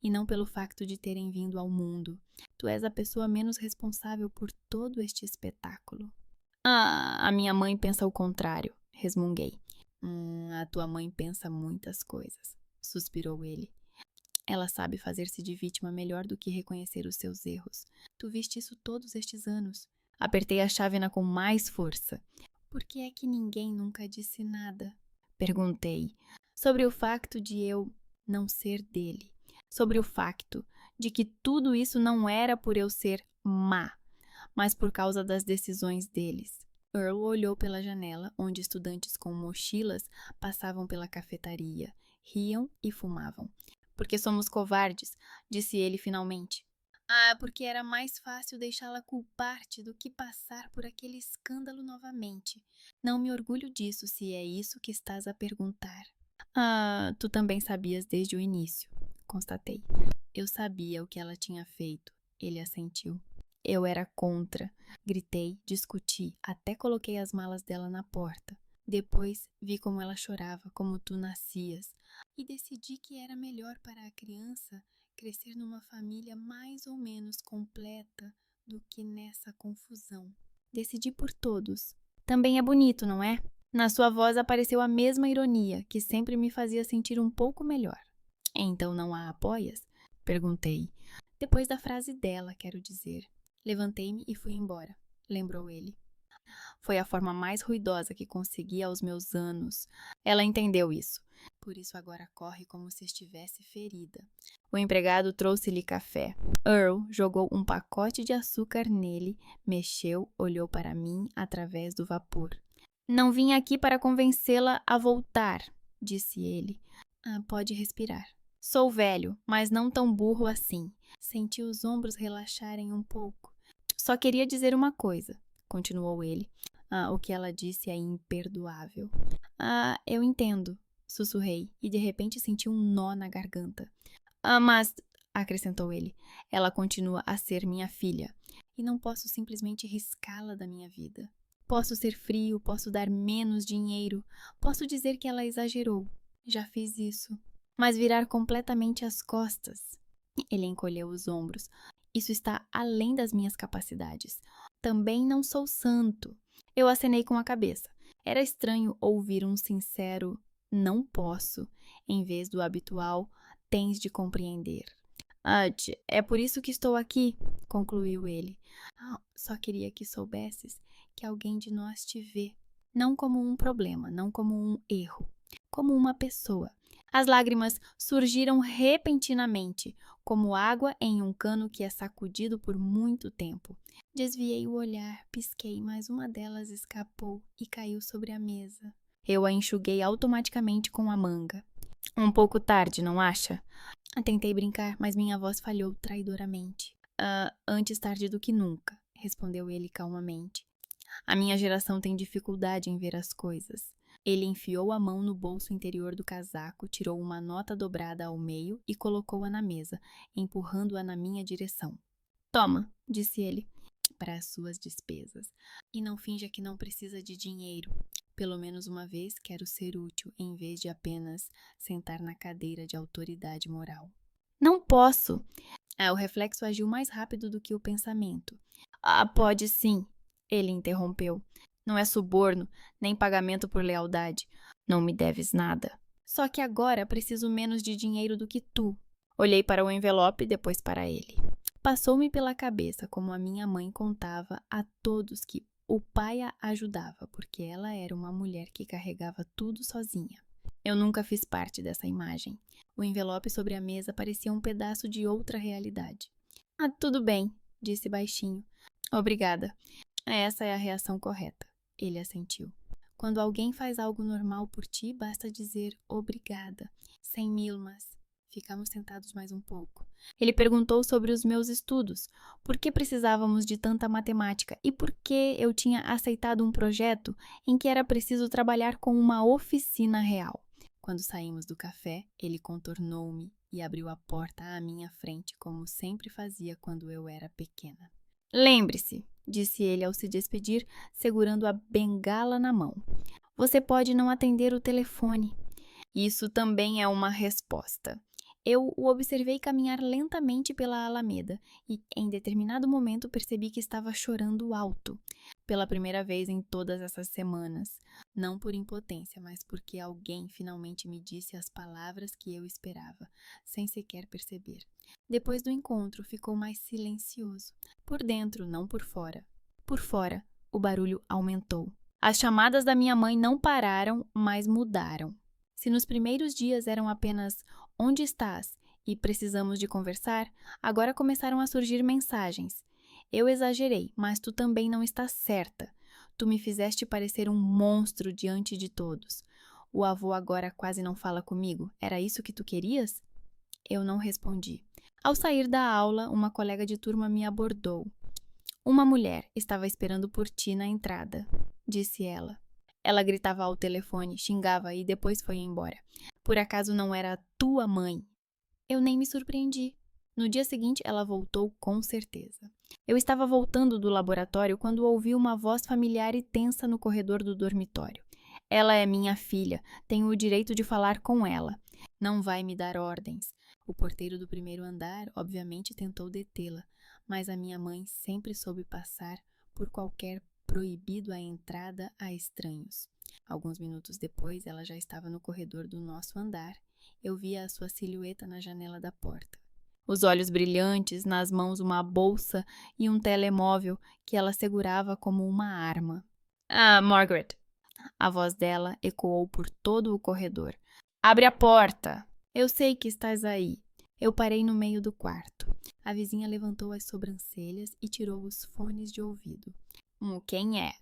E não pelo facto de terem vindo ao mundo. Tu és a pessoa menos responsável por todo este espetáculo. A minha mãe pensa o contrário, resmunguei. A tua mãe pensa muitas coisas, suspirou ele. Ela sabe fazer-se de vítima melhor do que reconhecer os seus erros. Tu viste isso todos estes anos. Apertei a chávena com mais força. Por que é que ninguém nunca disse nada? Perguntei. Sobre o facto de eu não ser dele. Sobre o facto de que tudo isso não era por eu ser má, mas por causa das decisões deles. Earl olhou pela janela, onde estudantes com mochilas passavam pela cafetaria, riam e fumavam. Porque somos covardes, disse ele finalmente. Porque era mais fácil deixá-la culpar-te do que passar por aquele escândalo novamente. Não me orgulho disso, se é isso que estás a perguntar. Tu também sabias desde o início, constatei. Eu sabia o que ela tinha feito, ele assentiu. Eu era contra. Gritei, discuti, até coloquei as malas dela na porta. Depois vi como ela chorava, como tu nascias, e decidi que era melhor para a criança crescer numa família mais ou menos completa do que nessa confusão. Decidi por todos. Também é bonito, não é? Na sua voz apareceu a mesma ironia, que sempre me fazia sentir um pouco melhor. Então não a apoias? Perguntei. Depois da frase dela, quero dizer. Levantei-me e fui embora, lembrou ele. Foi a forma mais ruidosa que consegui aos meus anos. Ela entendeu isso. Por isso agora corre como se estivesse ferida. O empregado trouxe-lhe café. Earl jogou um pacote de açúcar nele, mexeu, olhou para mim através do vapor. Não vim aqui para convencê-la a voltar, disse ele. Pode respirar. Sou velho, mas não tão burro assim. Senti os ombros relaxarem um pouco. Só queria dizer uma coisa, continuou ele. O que ela disse é imperdoável. Eu entendo, sussurrei, e de repente senti um nó na garganta. Mas, acrescentou ele, ela continua a ser minha filha, e não posso simplesmente riscá-la da minha vida. Posso ser frio, posso dar menos dinheiro, posso dizer que ela exagerou. Já fiz isso. Mas virar completamente as costas. Ele encolheu os ombros. Isso está além das minhas capacidades. Também não sou santo. Eu acenei com a cabeça. Era estranho ouvir um sincero não posso, em vez do habitual tens de compreender. É por isso que estou aqui, concluiu ele. Só queria que soubesses que alguém de nós te vê. Não como um problema, não como um erro, como uma pessoa. As lágrimas surgiram repentinamente, como água em um cano que é sacudido por muito tempo. Desviei o olhar, pisquei, mas uma delas escapou e caiu sobre a mesa. Eu a enxuguei automaticamente com a manga. Um pouco tarde, não acha? Tentei brincar, mas minha voz falhou traidoramente. Antes tarde do que nunca, respondeu ele calmamente. A minha geração tem dificuldade em ver as coisas. Ele enfiou a mão no bolso interior do casaco, tirou uma nota dobrada ao meio e colocou-a na mesa, empurrando-a na minha direção. Toma, disse ele, para as suas despesas. E não finja que não precisa de dinheiro. Pelo menos uma vez quero ser útil, em vez de apenas sentar na cadeira de autoridade moral. Não posso! O reflexo agiu mais rápido do que o pensamento. Pode sim, ele interrompeu. Não é suborno, nem pagamento por lealdade. Não me deves nada. Só que agora preciso menos de dinheiro do que tu. Olhei para o envelope e depois para ele. Passou-me pela cabeça como a minha mãe contava a todos que o pai a ajudava, porque ela era uma mulher que carregava tudo sozinha. Eu nunca fiz parte dessa imagem. O envelope sobre a mesa parecia um pedaço de outra realidade. Tudo bem, disse baixinho. Obrigada. Essa é a reação correta. Ele assentiu. Quando alguém faz algo normal por ti, basta dizer obrigada, sem milmas. Ficamos sentados mais um pouco. Ele perguntou sobre os meus estudos, por que precisávamos de tanta matemática e por que eu tinha aceitado um projeto em que era preciso trabalhar com uma oficina real. Quando saímos do café, ele contornou-me e abriu a porta à minha frente, como sempre fazia quando eu era pequena. Lembre-se, disse ele ao se despedir, segurando a bengala na mão. Você pode não atender o telefone. Isso também é uma resposta. Eu o observei caminhar lentamente pela alameda e, em determinado momento, percebi que estava chorando alto. Pela primeira vez em todas essas semanas. Não por impotência, mas porque alguém finalmente me disse as palavras que eu esperava, sem sequer perceber. Depois do encontro, ficou mais silencioso. Por dentro, não por fora. Por fora, o barulho aumentou. As chamadas da minha mãe não pararam, mas mudaram. Se nos primeiros dias eram apenas onde estás e precisamos de conversar, agora começaram a surgir mensagens. Eu exagerei, mas tu também não estás certa. Tu me fizeste parecer um monstro diante de todos. O avô agora quase não fala comigo. Era isso que tu querias? Eu não respondi. Ao sair da aula, uma colega de turma me abordou. Uma mulher estava esperando por ti na entrada, disse ela. Ela gritava ao telefone, xingava e depois foi embora. Por acaso não era tua mãe? Eu nem me surpreendi. No dia seguinte, ela voltou com certeza. Eu estava voltando do laboratório quando ouvi uma voz familiar e tensa no corredor do dormitório. Ela é minha filha. Tenho o direito de falar com ela. Não vai me dar ordens. O porteiro do primeiro andar, obviamente, tentou detê-la, mas a minha mãe sempre soube passar por qualquer proibido a entrada a estranhos. Alguns minutos depois, ela já estava no corredor do nosso andar Eu via a sua silhueta na janela da porta. Os olhos brilhantes, nas mãos uma bolsa e um telemóvel que ela segurava como uma arma. Ah, Margaret! A voz dela ecoou por todo o corredor. Abre a porta! Eu sei que estás aí. Eu parei no meio do quarto. A vizinha levantou as sobrancelhas e tirou os fones de ouvido. Quem é?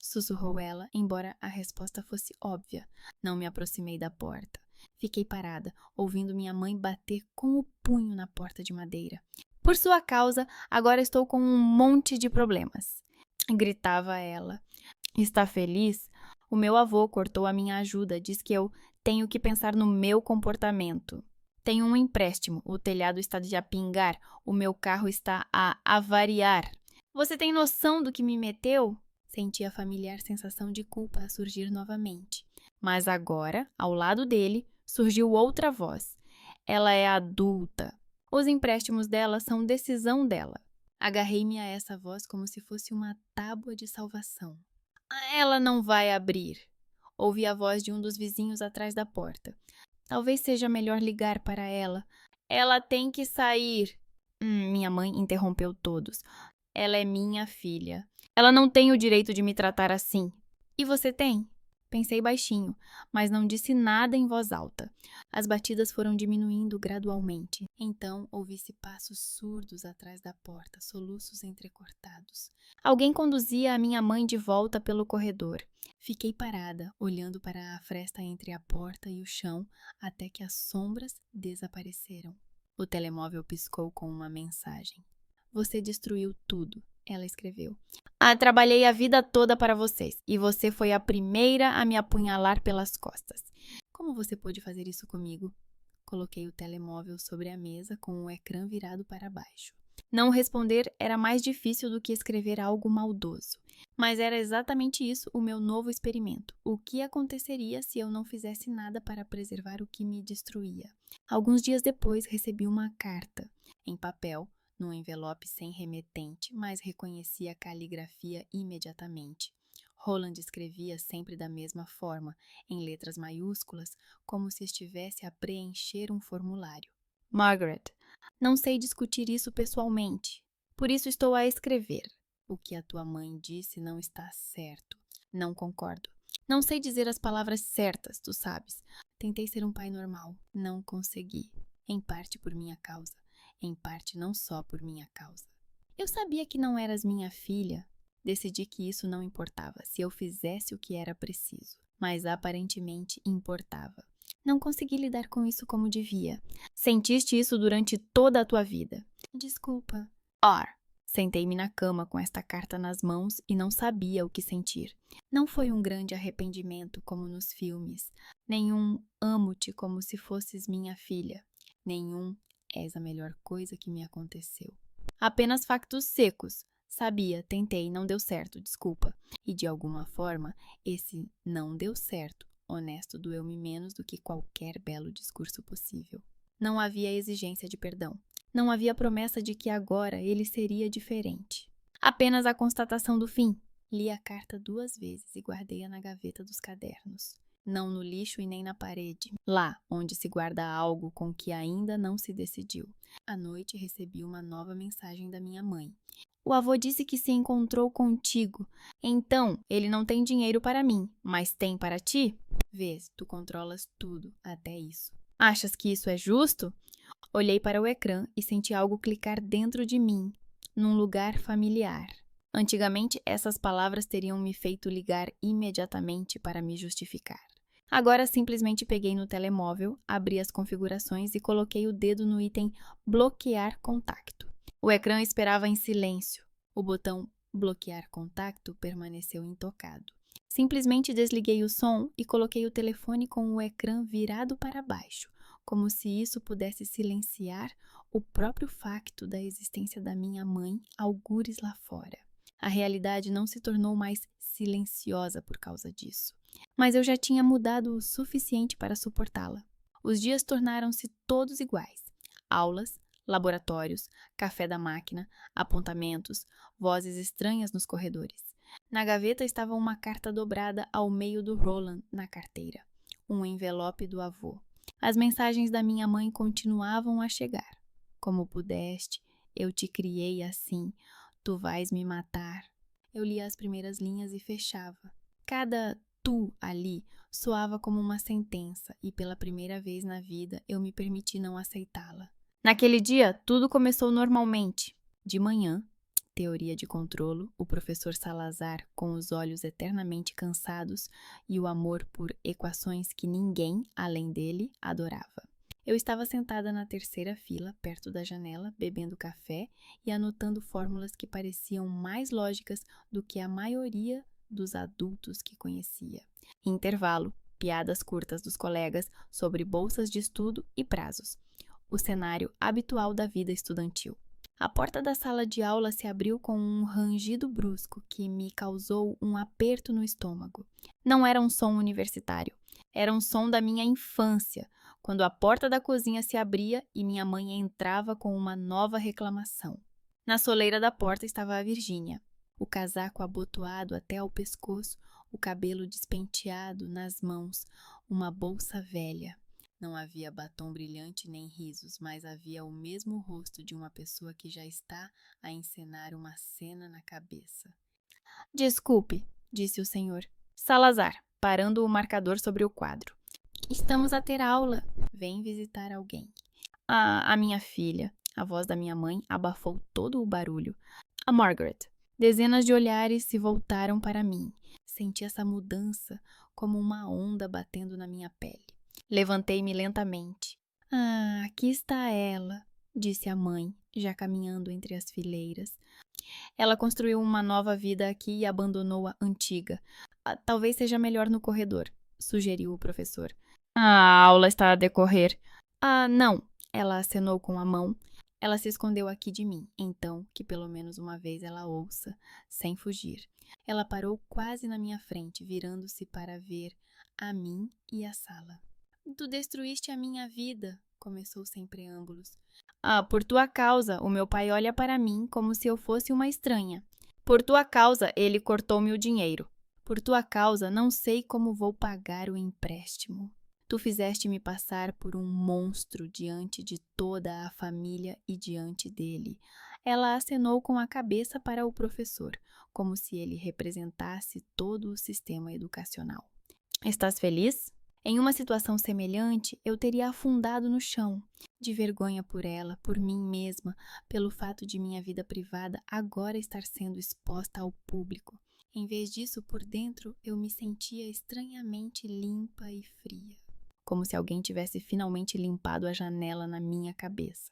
Sussurrou ela, embora a resposta fosse óbvia. Não me aproximei da porta. Fiquei parada, ouvindo minha mãe bater com o punho na porta de madeira. Por sua causa, agora estou com um monte de problemas, gritava ela. Está feliz? O meu avô cortou a minha ajuda, diz que eu tenho que pensar no meu comportamento. Tenho um empréstimo, o telhado está de a pingar, o meu carro está a avariar. Você tem noção do que me meteu? Senti a familiar sensação de culpa a surgir novamente. Mas agora, ao lado dele, surgiu outra voz. Ela é adulta. Os empréstimos dela são decisão dela. Agarrei-me a essa voz como se fosse uma tábua de salvação. Ela não vai abrir. Ouvi a voz de um dos vizinhos atrás da porta. Talvez seja melhor ligar para ela. Ela tem que sair. Minha mãe interrompeu todos. Ela é minha filha. Ela não tem o direito de me tratar assim. E você tem? Pensei baixinho, mas não disse nada em voz alta. As batidas foram diminuindo gradualmente. Então ouvi-se passos surdos atrás da porta, soluços entrecortados. Alguém conduzia a minha mãe de volta pelo corredor. Fiquei parada, olhando para a fresta entre a porta e o chão, até que as sombras desapareceram. O telemóvel piscou com uma mensagem. Você destruiu tudo, ela escreveu. Trabalhei a vida toda para vocês, e você foi a primeira a me apunhalar pelas costas. Como você pôde fazer isso comigo? Coloquei o telemóvel sobre a mesa com o ecrã virado para baixo. Não responder era mais difícil do que escrever algo maldoso. Mas era exatamente isso o meu novo experimento. O que aconteceria se eu não fizesse nada para preservar o que me destruía? Alguns dias depois recebi uma carta, em papel, num envelope sem remetente, mas reconheci a caligrafia imediatamente. Roland escrevia sempre da mesma forma, em letras maiúsculas, como se estivesse a preencher um formulário. Margaret, não sei discutir isso pessoalmente, por isso estou a escrever. O que a tua mãe disse não está certo. Não concordo. Não sei dizer as palavras certas, tu sabes. Tentei ser um pai normal. Não consegui. Em parte por minha causa. Em parte não só por minha causa. Eu sabia que não eras minha filha. Decidi que isso não importava, se eu fizesse o que era preciso. Mas aparentemente importava. Não consegui lidar com isso como devia. Sentiste isso durante toda a tua vida. Desculpa. Sentei-me na cama com esta carta nas mãos e não sabia o que sentir. Não foi um grande arrependimento como nos filmes. Nenhum amo-te como se fosses minha filha. Nenhum és a melhor coisa que me aconteceu. Apenas factos secos. Sabia, tentei, não deu certo, desculpa. E de alguma forma, esse não deu certo, honesto, doeu-me menos do que qualquer belo discurso possível. Não havia exigência de perdão. Não havia promessa de que agora ele seria diferente. Apenas a constatação do fim. Li a carta 2 vezes e guardei-a na gaveta dos cadernos. Não no lixo e nem na parede. Lá, onde se guarda algo com que ainda não se decidiu. À noite recebi uma nova mensagem da minha mãe. O avô disse que se encontrou contigo. Então, ele não tem dinheiro para mim, mas tem para ti? Vês, tu controlas tudo, até isso. Achas que isso é justo? Olhei para o ecrã e senti algo clicar dentro de mim, num lugar familiar. Antigamente, essas palavras teriam me feito ligar imediatamente para me justificar. Agora, simplesmente peguei no telemóvel, abri as configurações e coloquei o dedo no item Bloquear Contacto. O ecrã esperava em silêncio. O botão Bloquear Contacto permaneceu intocado. Simplesmente desliguei o som e coloquei o telefone com o ecrã virado para baixo, como se isso pudesse silenciar o próprio facto da existência da minha mãe algures lá fora. A realidade não se tornou mais silenciosa por causa disso, mas eu já tinha mudado o suficiente para suportá-la. Os dias tornaram-se todos iguais. Aulas, laboratórios, café da máquina, apontamentos, vozes estranhas nos corredores. Na gaveta estava uma carta dobrada ao meio do Roland na carteira. Um envelope do avô. As mensagens da minha mãe continuavam a chegar. Como pudeste, eu te criei assim, tu vais me matar. Eu lia as primeiras linhas e fechava. Cada tu ali soava como uma sentença e pela primeira vez na vida eu me permiti não aceitá-la. Naquele dia, tudo começou normalmente. De manhã, teoria de controlo, o professor Salazar com os olhos eternamente cansados e o amor por equações que ninguém, além dele, adorava. Eu estava sentada na terceira fila, perto da janela, bebendo café e anotando fórmulas que pareciam mais lógicas do que a maioria dos adultos que conhecia. Intervalo, piadas curtas dos colegas sobre bolsas de estudo e prazos. O cenário habitual da vida estudantil. A porta da sala de aula se abriu com um rangido brusco que me causou um aperto no estômago. Não era um som universitário, era um som da minha infância, quando a porta da cozinha se abria e minha mãe entrava com uma nova reclamação. Na soleira da porta estava a Virgínia, o casaco abotoado até ao pescoço, o cabelo despenteado nas mãos, uma bolsa velha. Não havia batom brilhante nem risos, mas havia o mesmo rosto de uma pessoa que já está a encenar uma cena na cabeça. Desculpe, disse o senhor Salazar, parando o marcador sobre o quadro. Estamos a ter aula. Vem visitar alguém. A minha filha. A voz da minha mãe abafou todo o barulho. A Margaret. Dezenas de olhares se voltaram para mim. Senti essa mudança como uma onda batendo na minha pele. Levantei-me lentamente. Aqui está ela, disse a mãe, já caminhando entre as fileiras. Ela construiu uma nova vida aqui e abandonou a antiga. Talvez seja melhor no corredor, sugeriu o professor. A aula está a decorrer. Não, ela acenou com a mão. Ela se escondeu aqui de mim, então que pelo menos uma vez ela ouça, sem fugir. Ela parou quase na minha frente, virando-se para ver a mim e a sala. Tu destruíste a minha vida, começou sem preâmbulos. Por tua causa, o meu pai olha para mim como se eu fosse uma estranha. Por tua causa, ele cortou-me o dinheiro. Por tua causa, não sei como vou pagar o empréstimo. Tu fizeste-me passar por um monstro diante de toda a família e diante dele. Ela acenou com a cabeça para o professor, como se ele representasse todo o sistema educacional. Estás feliz? Em uma situação semelhante, eu teria afundado no chão, de vergonha por ela, por mim mesma, pelo fato de minha vida privada agora estar sendo exposta ao público. Em vez disso, por dentro, eu me sentia estranhamente limpa e fria, como se alguém tivesse finalmente limpado a janela na minha cabeça.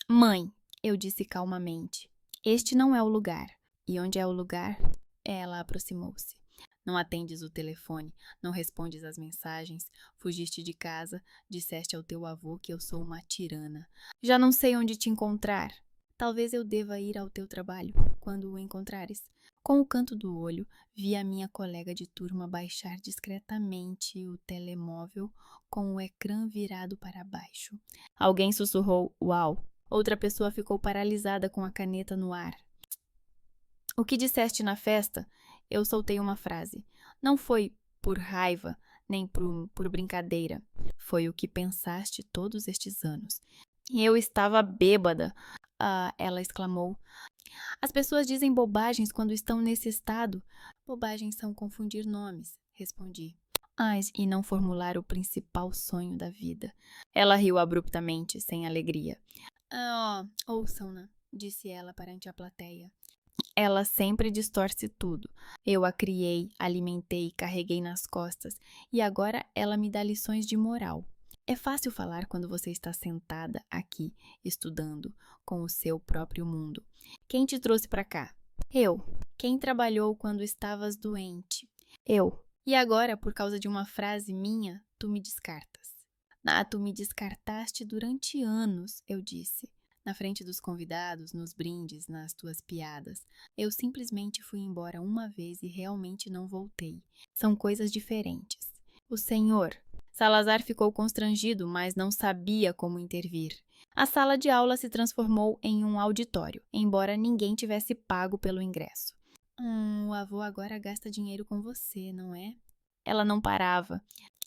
Mãe, eu disse calmamente, este não é o lugar. E onde é o lugar? Ela aproximou-se. Não atendes o telefone, não respondes às mensagens, fugiste de casa, disseste ao teu avô que eu sou uma tirana. Já não sei onde te encontrar. Talvez eu deva ir ao teu trabalho, quando o encontrares. Com o canto do olho, vi a minha colega de turma baixar discretamente o telemóvel com o ecrã virado para baixo. Alguém sussurrou, uau. Outra pessoa ficou paralisada com a caneta no ar. O que disseste na festa? Eu soltei uma frase. Não foi por raiva, nem por brincadeira. Foi o que pensaste todos estes anos. Eu estava bêbada, ela exclamou. As pessoas dizem bobagens quando estão nesse estado. Bobagens são confundir nomes, respondi. E não formular o principal sonho da vida. Ela riu abruptamente, sem alegria. Ouçam-na, disse ela perante a plateia. Ela sempre distorce tudo. Eu a criei, alimentei, carreguei nas costas e agora ela me dá lições de moral. É fácil falar quando você está sentada aqui, estudando, com o seu próprio mundo. Quem te trouxe para cá? Eu. Quem trabalhou quando estavas doente? Eu. E agora, por causa de uma frase minha, tu me descartas. Tu me descartaste durante anos, eu disse. Na frente dos convidados, nos brindes, nas tuas piadas. Eu simplesmente fui embora uma vez e realmente não voltei. São coisas diferentes. O senhor... Salazar ficou constrangido, mas não sabia como intervir. A sala de aula se transformou em um auditório, embora ninguém tivesse pago pelo ingresso. O avô agora gasta dinheiro com você, não é? Ela não parava.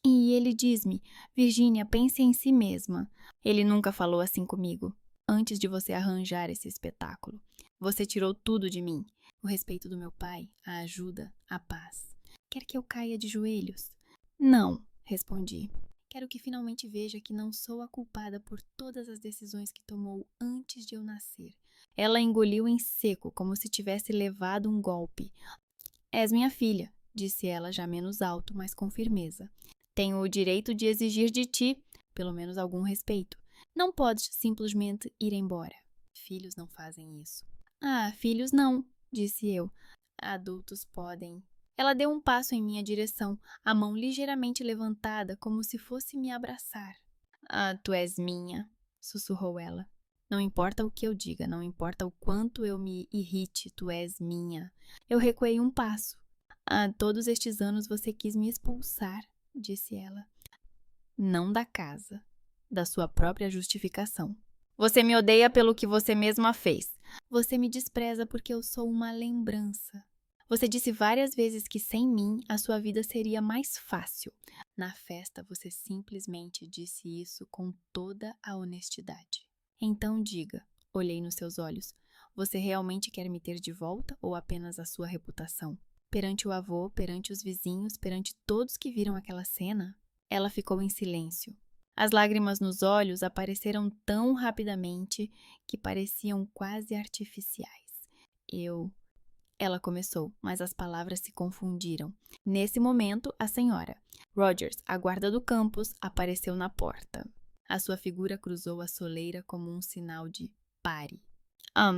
E ele diz-me: Virginia, pense em si mesma. Ele nunca falou assim comigo. Antes de você arranjar esse espetáculo, você tirou tudo de mim: o respeito do meu pai, a ajuda, a paz. Quer que eu caia de joelhos? Não, respondi. Quero que finalmente veja que não sou a culpada por todas as decisões que tomou antes de eu nascer. Ela engoliu em seco, como se tivesse levado um golpe. És minha filha, disse ela já menos alto, mas com firmeza. Tenho o direito de exigir de ti, pelo menos algum respeito. Não podes simplesmente ir embora. Filhos não fazem isso. Ah, filhos não, disse eu. Adultos podem. Ela deu um passo em minha direção, a mão ligeiramente levantada, como se fosse me abraçar. Ah, tu és minha, sussurrou ela. Não importa o que eu diga, não importa o quanto eu me irrite, tu és minha. Eu recuei um passo. Ah, todos estes anos você quis me expulsar, disse ela. Não da casa, da sua própria justificação. Você me odeia pelo que você mesma fez. Você me despreza porque eu sou uma lembrança. Você disse várias vezes que sem mim a sua vida seria mais fácil. Na festa você simplesmente disse isso com toda a honestidade. Então diga, olhei nos seus olhos, você realmente quer me ter de volta ou apenas a sua reputação? Perante o avô, perante os vizinhos, perante todos que viram aquela cena? Ela ficou em silêncio. As lágrimas nos olhos apareceram tão rapidamente que pareciam quase artificiais. Ela começou, mas as palavras se confundiram. Nesse momento, a senhora Rogers, a guarda do campus, apareceu na porta. A sua figura cruzou a soleira como um sinal de pare.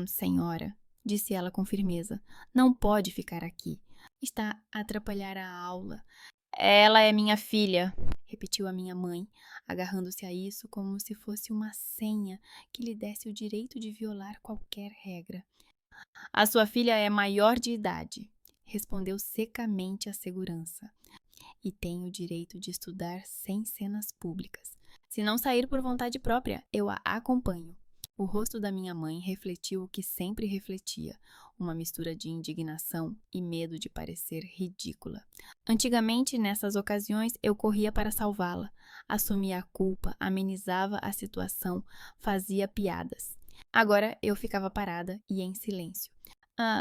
Senhora, disse ela com firmeza, não pode ficar aqui. Está a atrapalhar a aula. Ela é minha filha, repetiu a minha mãe, agarrando-se a isso como se fosse uma senha que lhe desse o direito de violar qualquer regra. A sua filha é maior de idade, respondeu secamente a segurança, e tem o direito de estudar sem cenas públicas. Se não sair por vontade própria, eu a acompanho. O rosto da minha mãe refletiu o que sempre refletia, uma mistura de indignação e medo de parecer ridícula. Antigamente, nessas ocasiões, eu corria para salvá-la, assumia a culpa, amenizava a situação, fazia piadas. Agora eu ficava parada e em silêncio.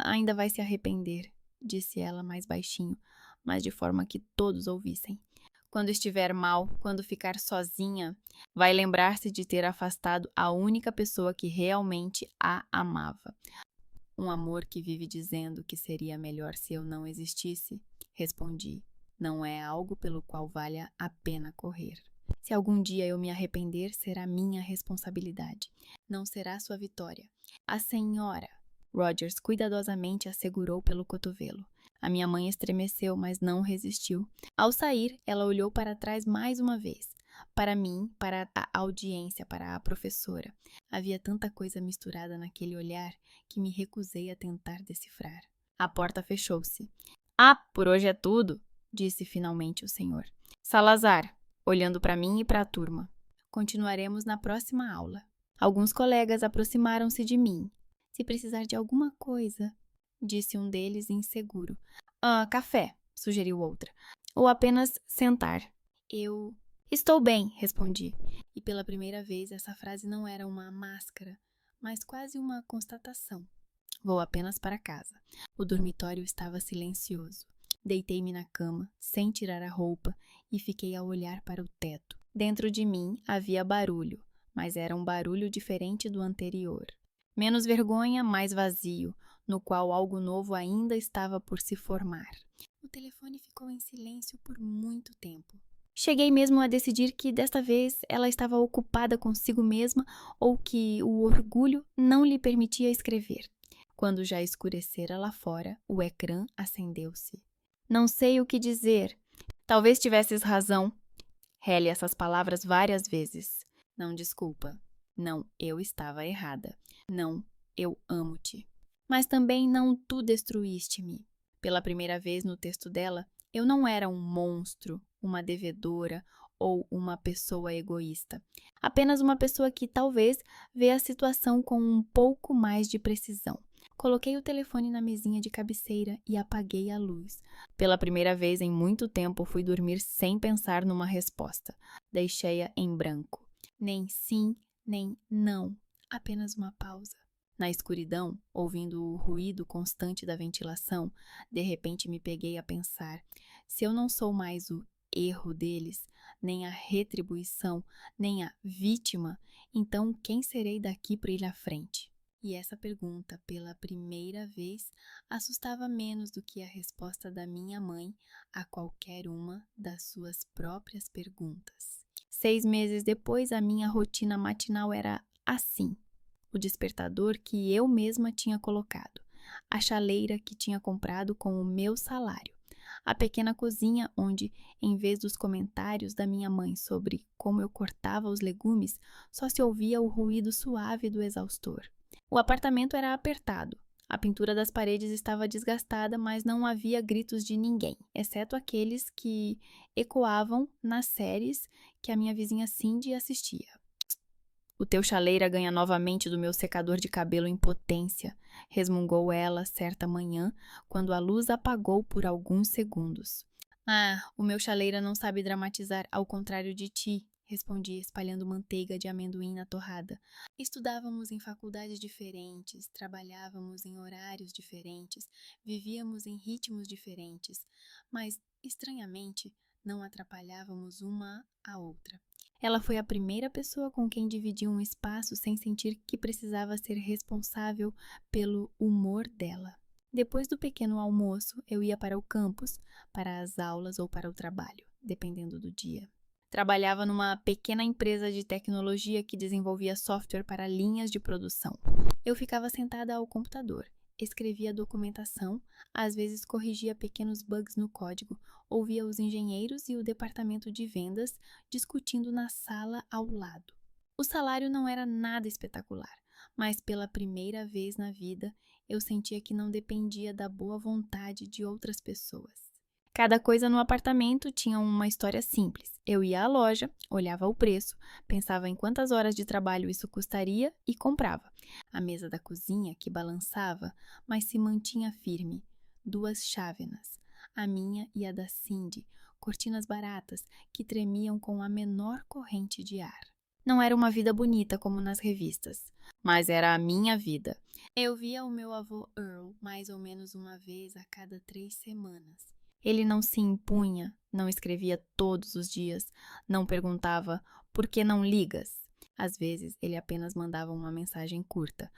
Ainda vai se arrepender, disse ela mais baixinho, mas de forma que todos ouvissem. Quando estiver mal, quando ficar sozinha, vai lembrar-se de ter afastado a única pessoa que realmente a amava. Um amor que vive dizendo que seria melhor se eu não existisse, respondi. Não é algo pelo qual valha a pena correr. Se algum dia eu me arrepender, será minha responsabilidade. Não será sua vitória. A senhora, Rogers cuidadosamente a segurou pelo cotovelo. A minha mãe estremeceu, mas não resistiu. Ao sair, ela olhou para trás mais uma vez. Para mim, para a audiência, para a professora. Havia tanta coisa misturada naquele olhar que me recusei a tentar decifrar. A porta fechou-se. Por hoje é tudo, disse finalmente o senhor. Salazar, olhando para mim e para a turma. Continuaremos na próxima aula. Alguns colegas aproximaram-se de mim. Se precisar de alguma coisa, disse um deles inseguro. Café, sugeriu outra. Ou apenas sentar. Eu estou bem, respondi. E pela primeira vez essa frase não era uma máscara, mas quase uma constatação. Vou apenas para casa. O dormitório estava silencioso. Deitei-me na cama, sem tirar a roupa, e fiquei a olhar para o teto. Dentro de mim havia barulho, mas era um barulho diferente do anterior. Menos vergonha, mais vazio, no qual algo novo ainda estava por se formar. O telefone ficou em silêncio por muito tempo. Cheguei mesmo a decidir que desta vez ela estava ocupada consigo mesma ou que o orgulho não lhe permitia escrever. Quando já escurecera lá fora, o ecrã acendeu-se. Não sei o que dizer. Talvez tivesses razão. Rele essas palavras várias vezes. Não, desculpa. Não, eu estava errada. Não, eu amo-te. Mas também não tu destruíste-me. Pela primeira vez no texto dela, eu não era um monstro, uma devedora ou uma pessoa egoísta. Apenas uma pessoa que talvez vê a situação com um pouco mais de precisão. Coloquei o telefone na mesinha de cabeceira e apaguei a luz. Pela primeira vez em muito tempo, fui dormir sem pensar numa resposta. Deixei-a em branco. Nem sim, nem não. Apenas uma pausa. Na escuridão, ouvindo o ruído constante da ventilação, de repente me peguei a pensar: se eu não sou mais o erro deles, nem a retribuição, nem a vítima, então quem serei daqui para ir à frente? E essa pergunta, pela primeira vez, assustava menos do que a resposta da minha mãe a qualquer uma das suas próprias perguntas. 6 meses depois, a minha rotina matinal era assim: o despertador que eu mesma tinha colocado, a chaleira que tinha comprado com o meu salário, a pequena cozinha onde, em vez dos comentários da minha mãe sobre como eu cortava os legumes, só se ouvia o ruído suave do exaustor. O apartamento era apertado. A pintura das paredes estava desgastada, mas não havia gritos de ninguém, exceto aqueles que ecoavam nas séries que a minha vizinha Cindy assistia. O teu chaleira ganha novamente do meu secador de cabelo em potência, resmungou ela certa manhã, quando a luz apagou por alguns segundos. Ah, o meu chaleira não sabe dramatizar, ao contrário de ti, respondi, espalhando manteiga de amendoim na torrada. Estudávamos em faculdades diferentes, trabalhávamos em horários diferentes, vivíamos em ritmos diferentes, mas, estranhamente, não atrapalhávamos uma a outra. Ela foi a primeira pessoa com quem dividi um espaço sem sentir que precisava ser responsável pelo humor dela. Depois do pequeno almoço, eu ia para o campus, para as aulas ou para o trabalho, dependendo do dia. Trabalhava numa pequena empresa de tecnologia que desenvolvia software para linhas de produção. Eu ficava sentada ao computador, escrevia documentação, às vezes corrigia pequenos bugs no código, ouvia os engenheiros e o departamento de vendas discutindo na sala ao lado. O salário não era nada espetacular, mas pela primeira vez na vida eu sentia que não dependia da boa vontade de outras pessoas. Cada coisa no apartamento tinha uma história simples. Eu ia à loja, olhava o preço, pensava em quantas horas de trabalho isso custaria e comprava. A mesa da cozinha, que balançava, mas se mantinha firme. 2 chávenas, a minha e a da Cindy, cortinas baratas que tremiam com a menor corrente de ar. Não era uma vida bonita como nas revistas, mas era a minha vida. Eu via o meu avô Earl mais ou menos uma vez a cada 3 semanas. Ele não se impunha, não escrevia todos os dias, não perguntava por que não ligas. Às vezes, ele apenas mandava uma mensagem curta.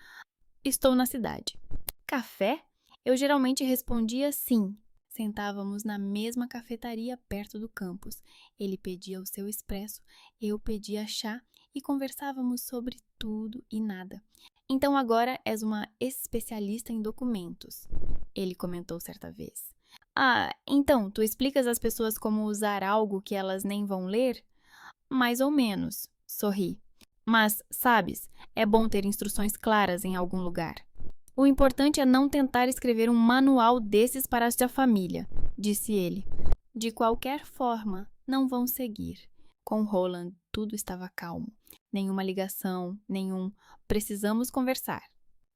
Estou na cidade. Café? Eu geralmente respondia sim. Sentávamos na mesma cafetaria perto do campus. Ele pedia o seu expresso, eu pedia chá e conversávamos sobre tudo e nada. Então agora és uma especialista em documentos, ele comentou certa vez. Ah, então, tu explicas às pessoas como usar algo que elas nem vão ler? Mais ou menos, sorri. Mas, sabes, é bom ter instruções claras em algum lugar. O importante é não tentar escrever um manual desses para a sua família, disse ele. De qualquer forma, não vão seguir. Com Roland, tudo estava calmo. Nenhuma ligação, nenhum precisamos conversar.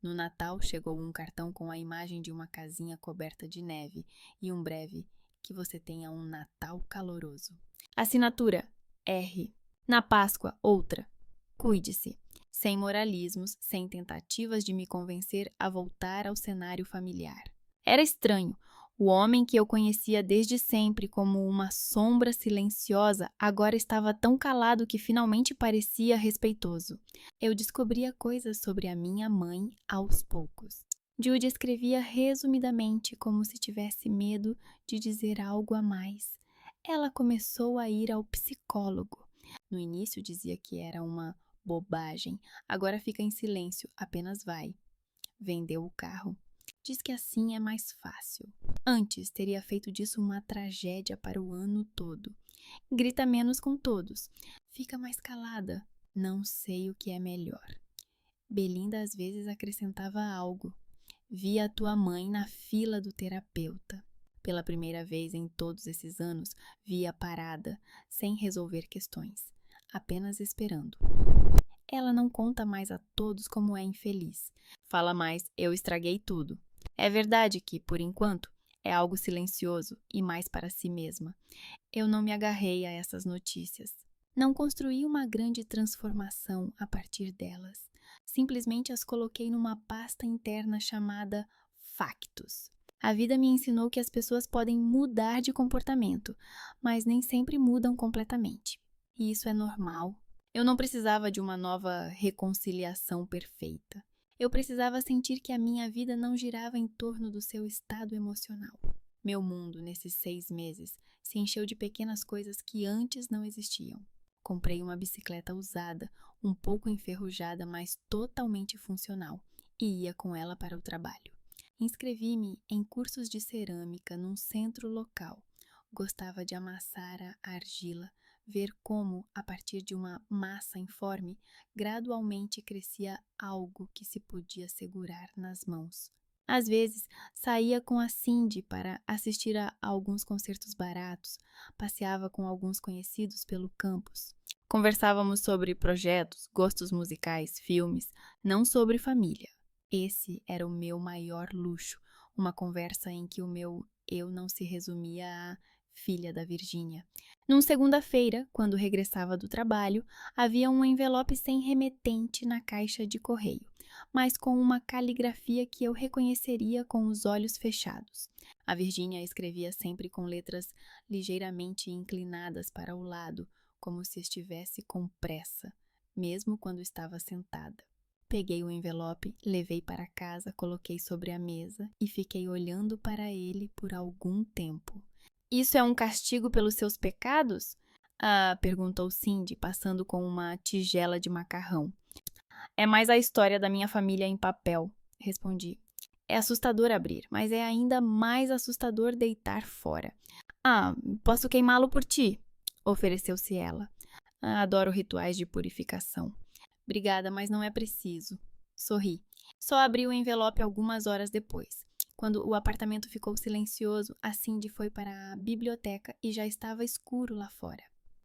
No Natal, chegou um cartão com a imagem de uma casinha coberta de neve e um breve: que você tenha um Natal caloroso. Assinatura: R. Na Páscoa, outra: cuide-se. Sem moralismos, sem tentativas de me convencer a voltar ao cenário familiar. Era estranho. O homem que eu conhecia desde sempre como uma sombra silenciosa agora estava tão calado que finalmente parecia respeitoso. Eu descobria coisas sobre a minha mãe aos poucos. Judy escrevia resumidamente, como se tivesse medo de dizer algo a mais. Ela começou a ir ao psicólogo. No início dizia que era uma bobagem. Agora fica em silêncio, apenas vai. Vendeu o carro. Diz que assim é mais fácil. Antes teria feito disso uma tragédia para o ano todo. Grita menos com todos. Fica mais calada. Não sei o que é melhor. Belinda às vezes acrescentava algo. Vi a tua mãe na fila do terapeuta. Pela primeira vez em todos esses anos, via parada, sem resolver questões, apenas esperando. Ela não conta mais a todos como é infeliz. Fala mais, eu estraguei tudo. É verdade que, por enquanto, é algo silencioso e mais para si mesma. Eu não me agarrei a essas notícias. Não construí uma grande transformação a partir delas. Simplesmente as coloquei numa pasta interna chamada factos. A vida me ensinou que as pessoas podem mudar de comportamento, mas nem sempre mudam completamente. E isso é normal. Eu não precisava de uma nova reconciliação perfeita. Eu precisava sentir que a minha vida não girava em torno do seu estado emocional. Meu mundo, nesses 6 meses, se encheu de pequenas coisas que antes não existiam. Comprei uma bicicleta usada, um pouco enferrujada, mas totalmente funcional, e ia com ela para o trabalho. Inscrevi-me em cursos de cerâmica num centro local. Gostava de amassar a argila, ver como, a partir de uma massa informe, gradualmente crescia algo que se podia segurar nas mãos. Às vezes, saía com a Cindy para assistir a alguns concertos baratos, passeava com alguns conhecidos pelo campus. Conversávamos sobre projetos, gostos musicais, filmes, não sobre família. Esse era o meu maior luxo, uma conversa em que o meu eu não se resumia a filha da Virgínia. Numa segunda-feira, quando regressava do trabalho, havia um envelope sem remetente na caixa de correio, mas com uma caligrafia que eu reconheceria com os olhos fechados. A Virgínia escrevia sempre com letras ligeiramente inclinadas para o lado, como se estivesse com pressa, mesmo quando estava sentada. Peguei o envelope, levei para casa, coloquei sobre a mesa e fiquei olhando para ele por algum tempo. Isso é um castigo pelos seus pecados? Perguntou Cindy, passando com uma tigela de macarrão. É mais a história da minha família em papel, respondi. É assustador abrir, mas é ainda mais assustador deitar fora. Posso queimá-lo por ti, ofereceu-se ela. Adoro rituais de purificação. Obrigada, mas não é preciso. Sorri. Só abri o envelope algumas horas depois. Quando o apartamento ficou silencioso, a Cindy foi para a biblioteca e já estava escuro lá fora.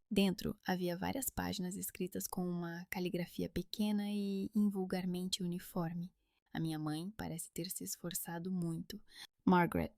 Dentro havia várias páginas escritas com uma caligrafia pequena e invulgarmente uniforme. A minha mãe parece ter se esforçado muito. Margaret.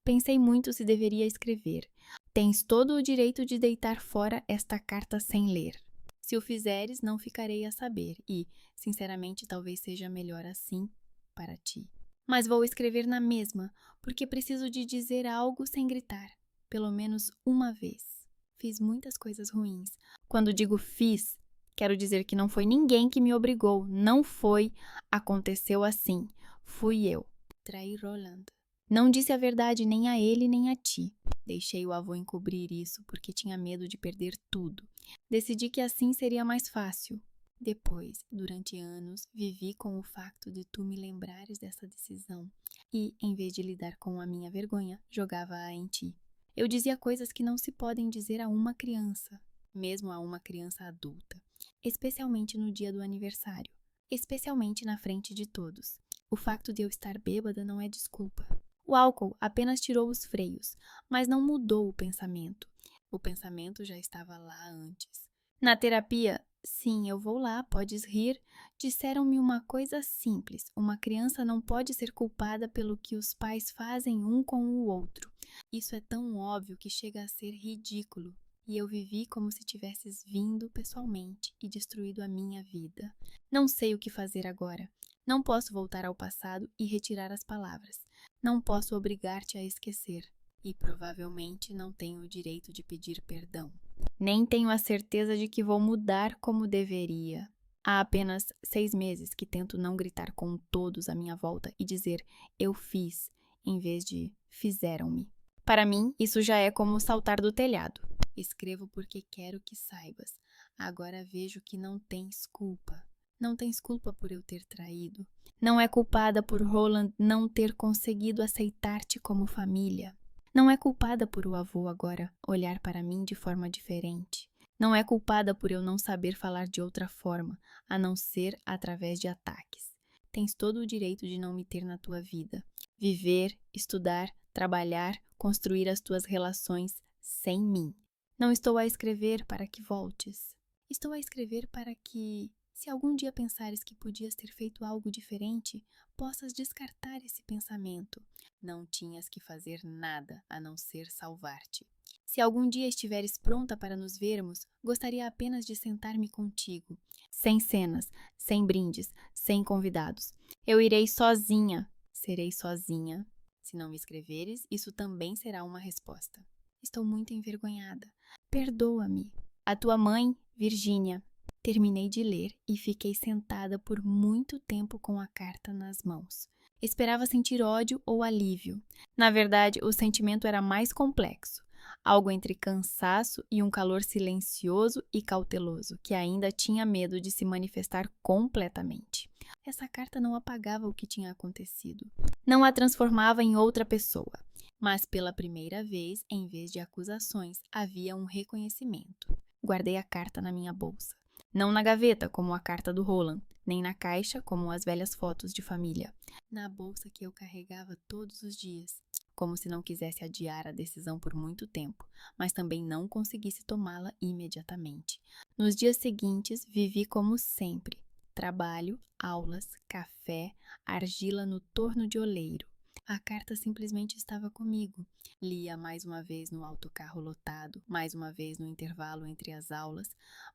Pensei muito se deveria escrever. Tens todo o direito de deitar fora esta carta sem ler. Se o fizeres, não ficarei a saber e, sinceramente, talvez seja melhor assim para ti. Mas vou escrever na mesma, porque preciso de dizer algo sem gritar, pelo menos uma vez. Fiz muitas coisas ruins. Quando digo fiz, quero dizer que não foi ninguém que me obrigou. Não foi. Aconteceu assim. Fui eu. Traí Roland. Não disse a verdade nem a ele nem a ti. Deixei o avô encobrir isso porque tinha medo de perder tudo. Decidi que assim seria mais fácil. Depois, durante anos, vivi com o facto de tu me lembrares dessa decisão e, em vez de lidar com a minha vergonha, jogava-a em ti. Eu dizia coisas que não se podem dizer a uma criança, mesmo a uma criança adulta, especialmente no dia do aniversário, especialmente na frente de todos. O facto de eu estar bêbada não é desculpa. O álcool apenas tirou os freios, mas não mudou o pensamento. O pensamento já estava lá antes. Na terapia, sim, eu vou lá, podes rir. Disseram-me uma coisa simples: uma criança não pode ser culpada pelo que os pais fazem um com o outro. Isso é tão óbvio que chega a ser ridículo. E eu vivi como se tivesses vindo pessoalmente e destruído a minha vida. Não sei o que fazer agora. Não posso voltar ao passado e retirar as palavras. Não posso obrigar-te a esquecer. E provavelmente não tenho o direito de pedir perdão. Nem tenho a certeza de que vou mudar como deveria. Há apenas 6 meses que tento não gritar com todos à minha volta e dizer eu fiz, em vez de fizeram-me. Para mim, isso já é como saltar do telhado. Escrevo porque quero que saibas. Agora vejo que não tens culpa. Não tens culpa por eu ter traído. Não é culpada por Roland não ter conseguido aceitar-te como família. Não é culpada por o avô agora olhar para mim de forma diferente. Não é culpada por eu não saber falar de outra forma, a não ser através de ataques. Tens todo o direito de não me ter na tua vida. Viver, estudar, trabalhar, construir as tuas relações sem mim. Não estou a escrever para que voltes. Estou a escrever para que Se algum dia pensares que podias ter feito algo diferente, possas descartar esse pensamento. Não tinhas que fazer nada a não ser salvar-te. Se algum dia estiveres pronta para nos vermos, gostaria apenas de sentar-me contigo. Sem cenas, sem brindes, sem convidados. Eu irei sozinha. Serei sozinha. Se não me escreveres, isso também será uma resposta. Estou muito envergonhada. Perdoa-me. A tua mãe, Virgínia. Terminei de ler e fiquei sentada por muito tempo com a carta nas mãos. Esperava sentir ódio ou alívio. Na verdade, o sentimento era mais complexo. Algo entre cansaço e um calor silencioso e cauteloso, que ainda tinha medo de se manifestar completamente. Essa carta não apagava o que tinha acontecido. Não a transformava em outra pessoa. Mas pela primeira vez, em vez de acusações, havia um reconhecimento. Guardei a carta na minha bolsa. Não na gaveta, como a carta do Roland, nem na caixa, como as velhas fotos de família. Na bolsa que eu carregava todos os dias. Como se não quisesse adiar a decisão por muito tempo, mas também não conseguisse tomá-la imediatamente. Nos dias seguintes, vivi como sempre. Trabalho, aulas, café, argila no torno de oleiro. A carta simplesmente estava comigo. Lia mais uma vez no autocarro lotado, mais uma vez no intervalo entre as aulas,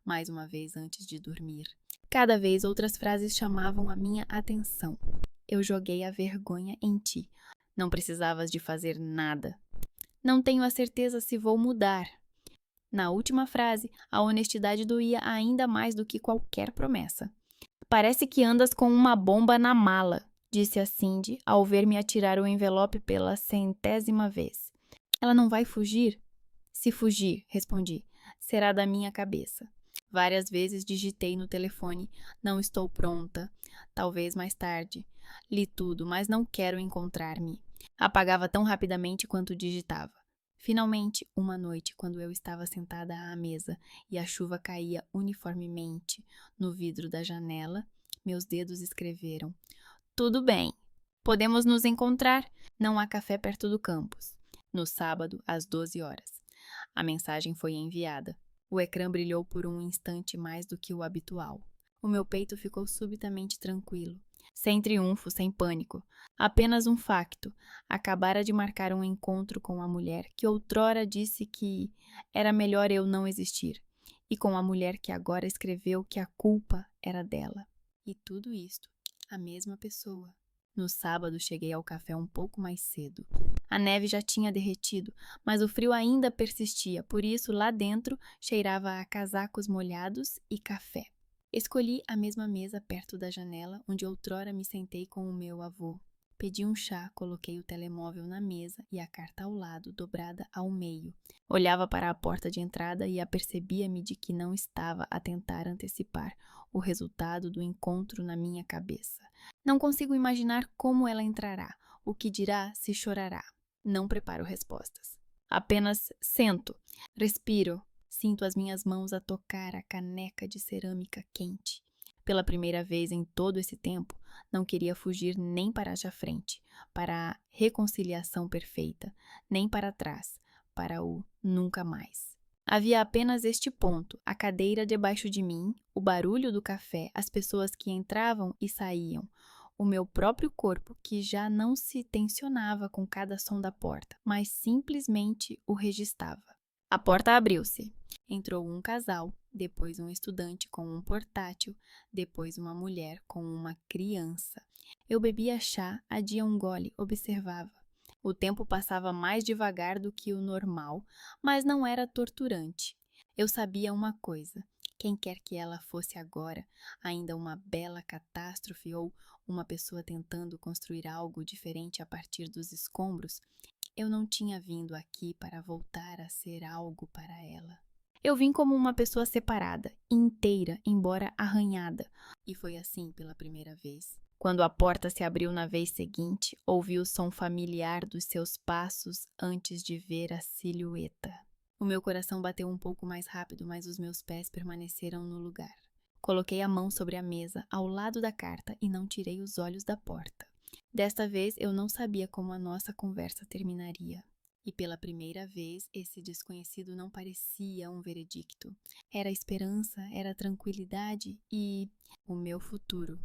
mais uma vez antes de dormir. Cada vez outras frases chamavam a minha atenção. Eu joguei a vergonha em ti. Não precisavas de fazer nada. Não tenho a certeza se vou mudar. Na última frase, a honestidade doía ainda mais do que qualquer promessa. Parece que andas com uma bomba na mala, disse a Cindy ao ver-me atirar o envelope pela 100ª vez. Ela não vai fugir? Se fugir, respondi, será da minha cabeça. Várias vezes digitei no telefone, não estou pronta, talvez mais tarde. Li tudo, mas não quero encontrar-me. Apagava tão rapidamente quanto digitava. Finalmente, uma noite, quando eu estava sentada à mesa e a chuva caía uniformemente no vidro da janela, meus dedos escreveram: Tudo bem, podemos nos encontrar? Não há café perto do campus. No sábado, às 12 horas. A mensagem foi enviada. O ecrã brilhou por um instante mais do que o habitual. O meu peito ficou subitamente tranquilo. Sem triunfo, sem pânico. Apenas um facto. Acabara de marcar um encontro com a mulher que outrora disse que era melhor eu não existir. E com a mulher que agora escreveu que a culpa era dela. E tudo isto, a mesma pessoa. No sábado, cheguei ao café um pouco mais cedo. A neve já tinha derretido, mas o frio ainda persistia, por isso lá dentro cheirava a casacos molhados e café. Escolhi a mesma mesa perto da janela, onde outrora me sentei com o meu avô. Pedi um chá, coloquei o telemóvel na mesa e a carta ao lado, dobrada ao meio. Olhava para a porta de entrada e apercebia-me de que não estava a tentar antecipar o resultado do encontro na minha cabeça. Não consigo imaginar como ela entrará, o que dirá, se chorará. Não preparo respostas. Apenas sento, respiro, sinto as minhas mãos a tocar a caneca de cerâmica quente. Pela primeira vez em todo esse tempo, não queria fugir nem para a frente, para a reconciliação perfeita, nem para trás, para o nunca mais. Havia apenas este ponto, a cadeira debaixo de mim, o barulho do café, as pessoas que entravam e saíam, o meu próprio corpo que já não se tensionava com cada som da porta, mas simplesmente o registrava. A porta abriu-se. Entrou um casal, depois um estudante com um portátil, depois uma mulher com uma criança. Eu bebia chá, adia um gole, observava. O tempo passava mais devagar do que o normal, mas não era torturante. Eu sabia uma coisa: quem quer que ela fosse agora, ainda uma bela catástrofe ou uma pessoa tentando construir algo diferente a partir dos escombros, eu não tinha vindo aqui para voltar a ser algo para ela. Eu vim como uma pessoa separada, inteira, embora arranhada, e foi assim pela primeira vez. Quando a porta se abriu na vez seguinte, ouvi o som familiar dos seus passos antes de ver a silhueta. O meu coração bateu um pouco mais rápido, mas os meus pés permaneceram no lugar. Coloquei a mão sobre a mesa, ao lado da carta, e não tirei os olhos da porta. Desta vez, eu não sabia como a nossa conversa terminaria. E pela primeira vez, esse desconhecido não parecia um veredicto. Era esperança, era tranquilidade e o meu futuro.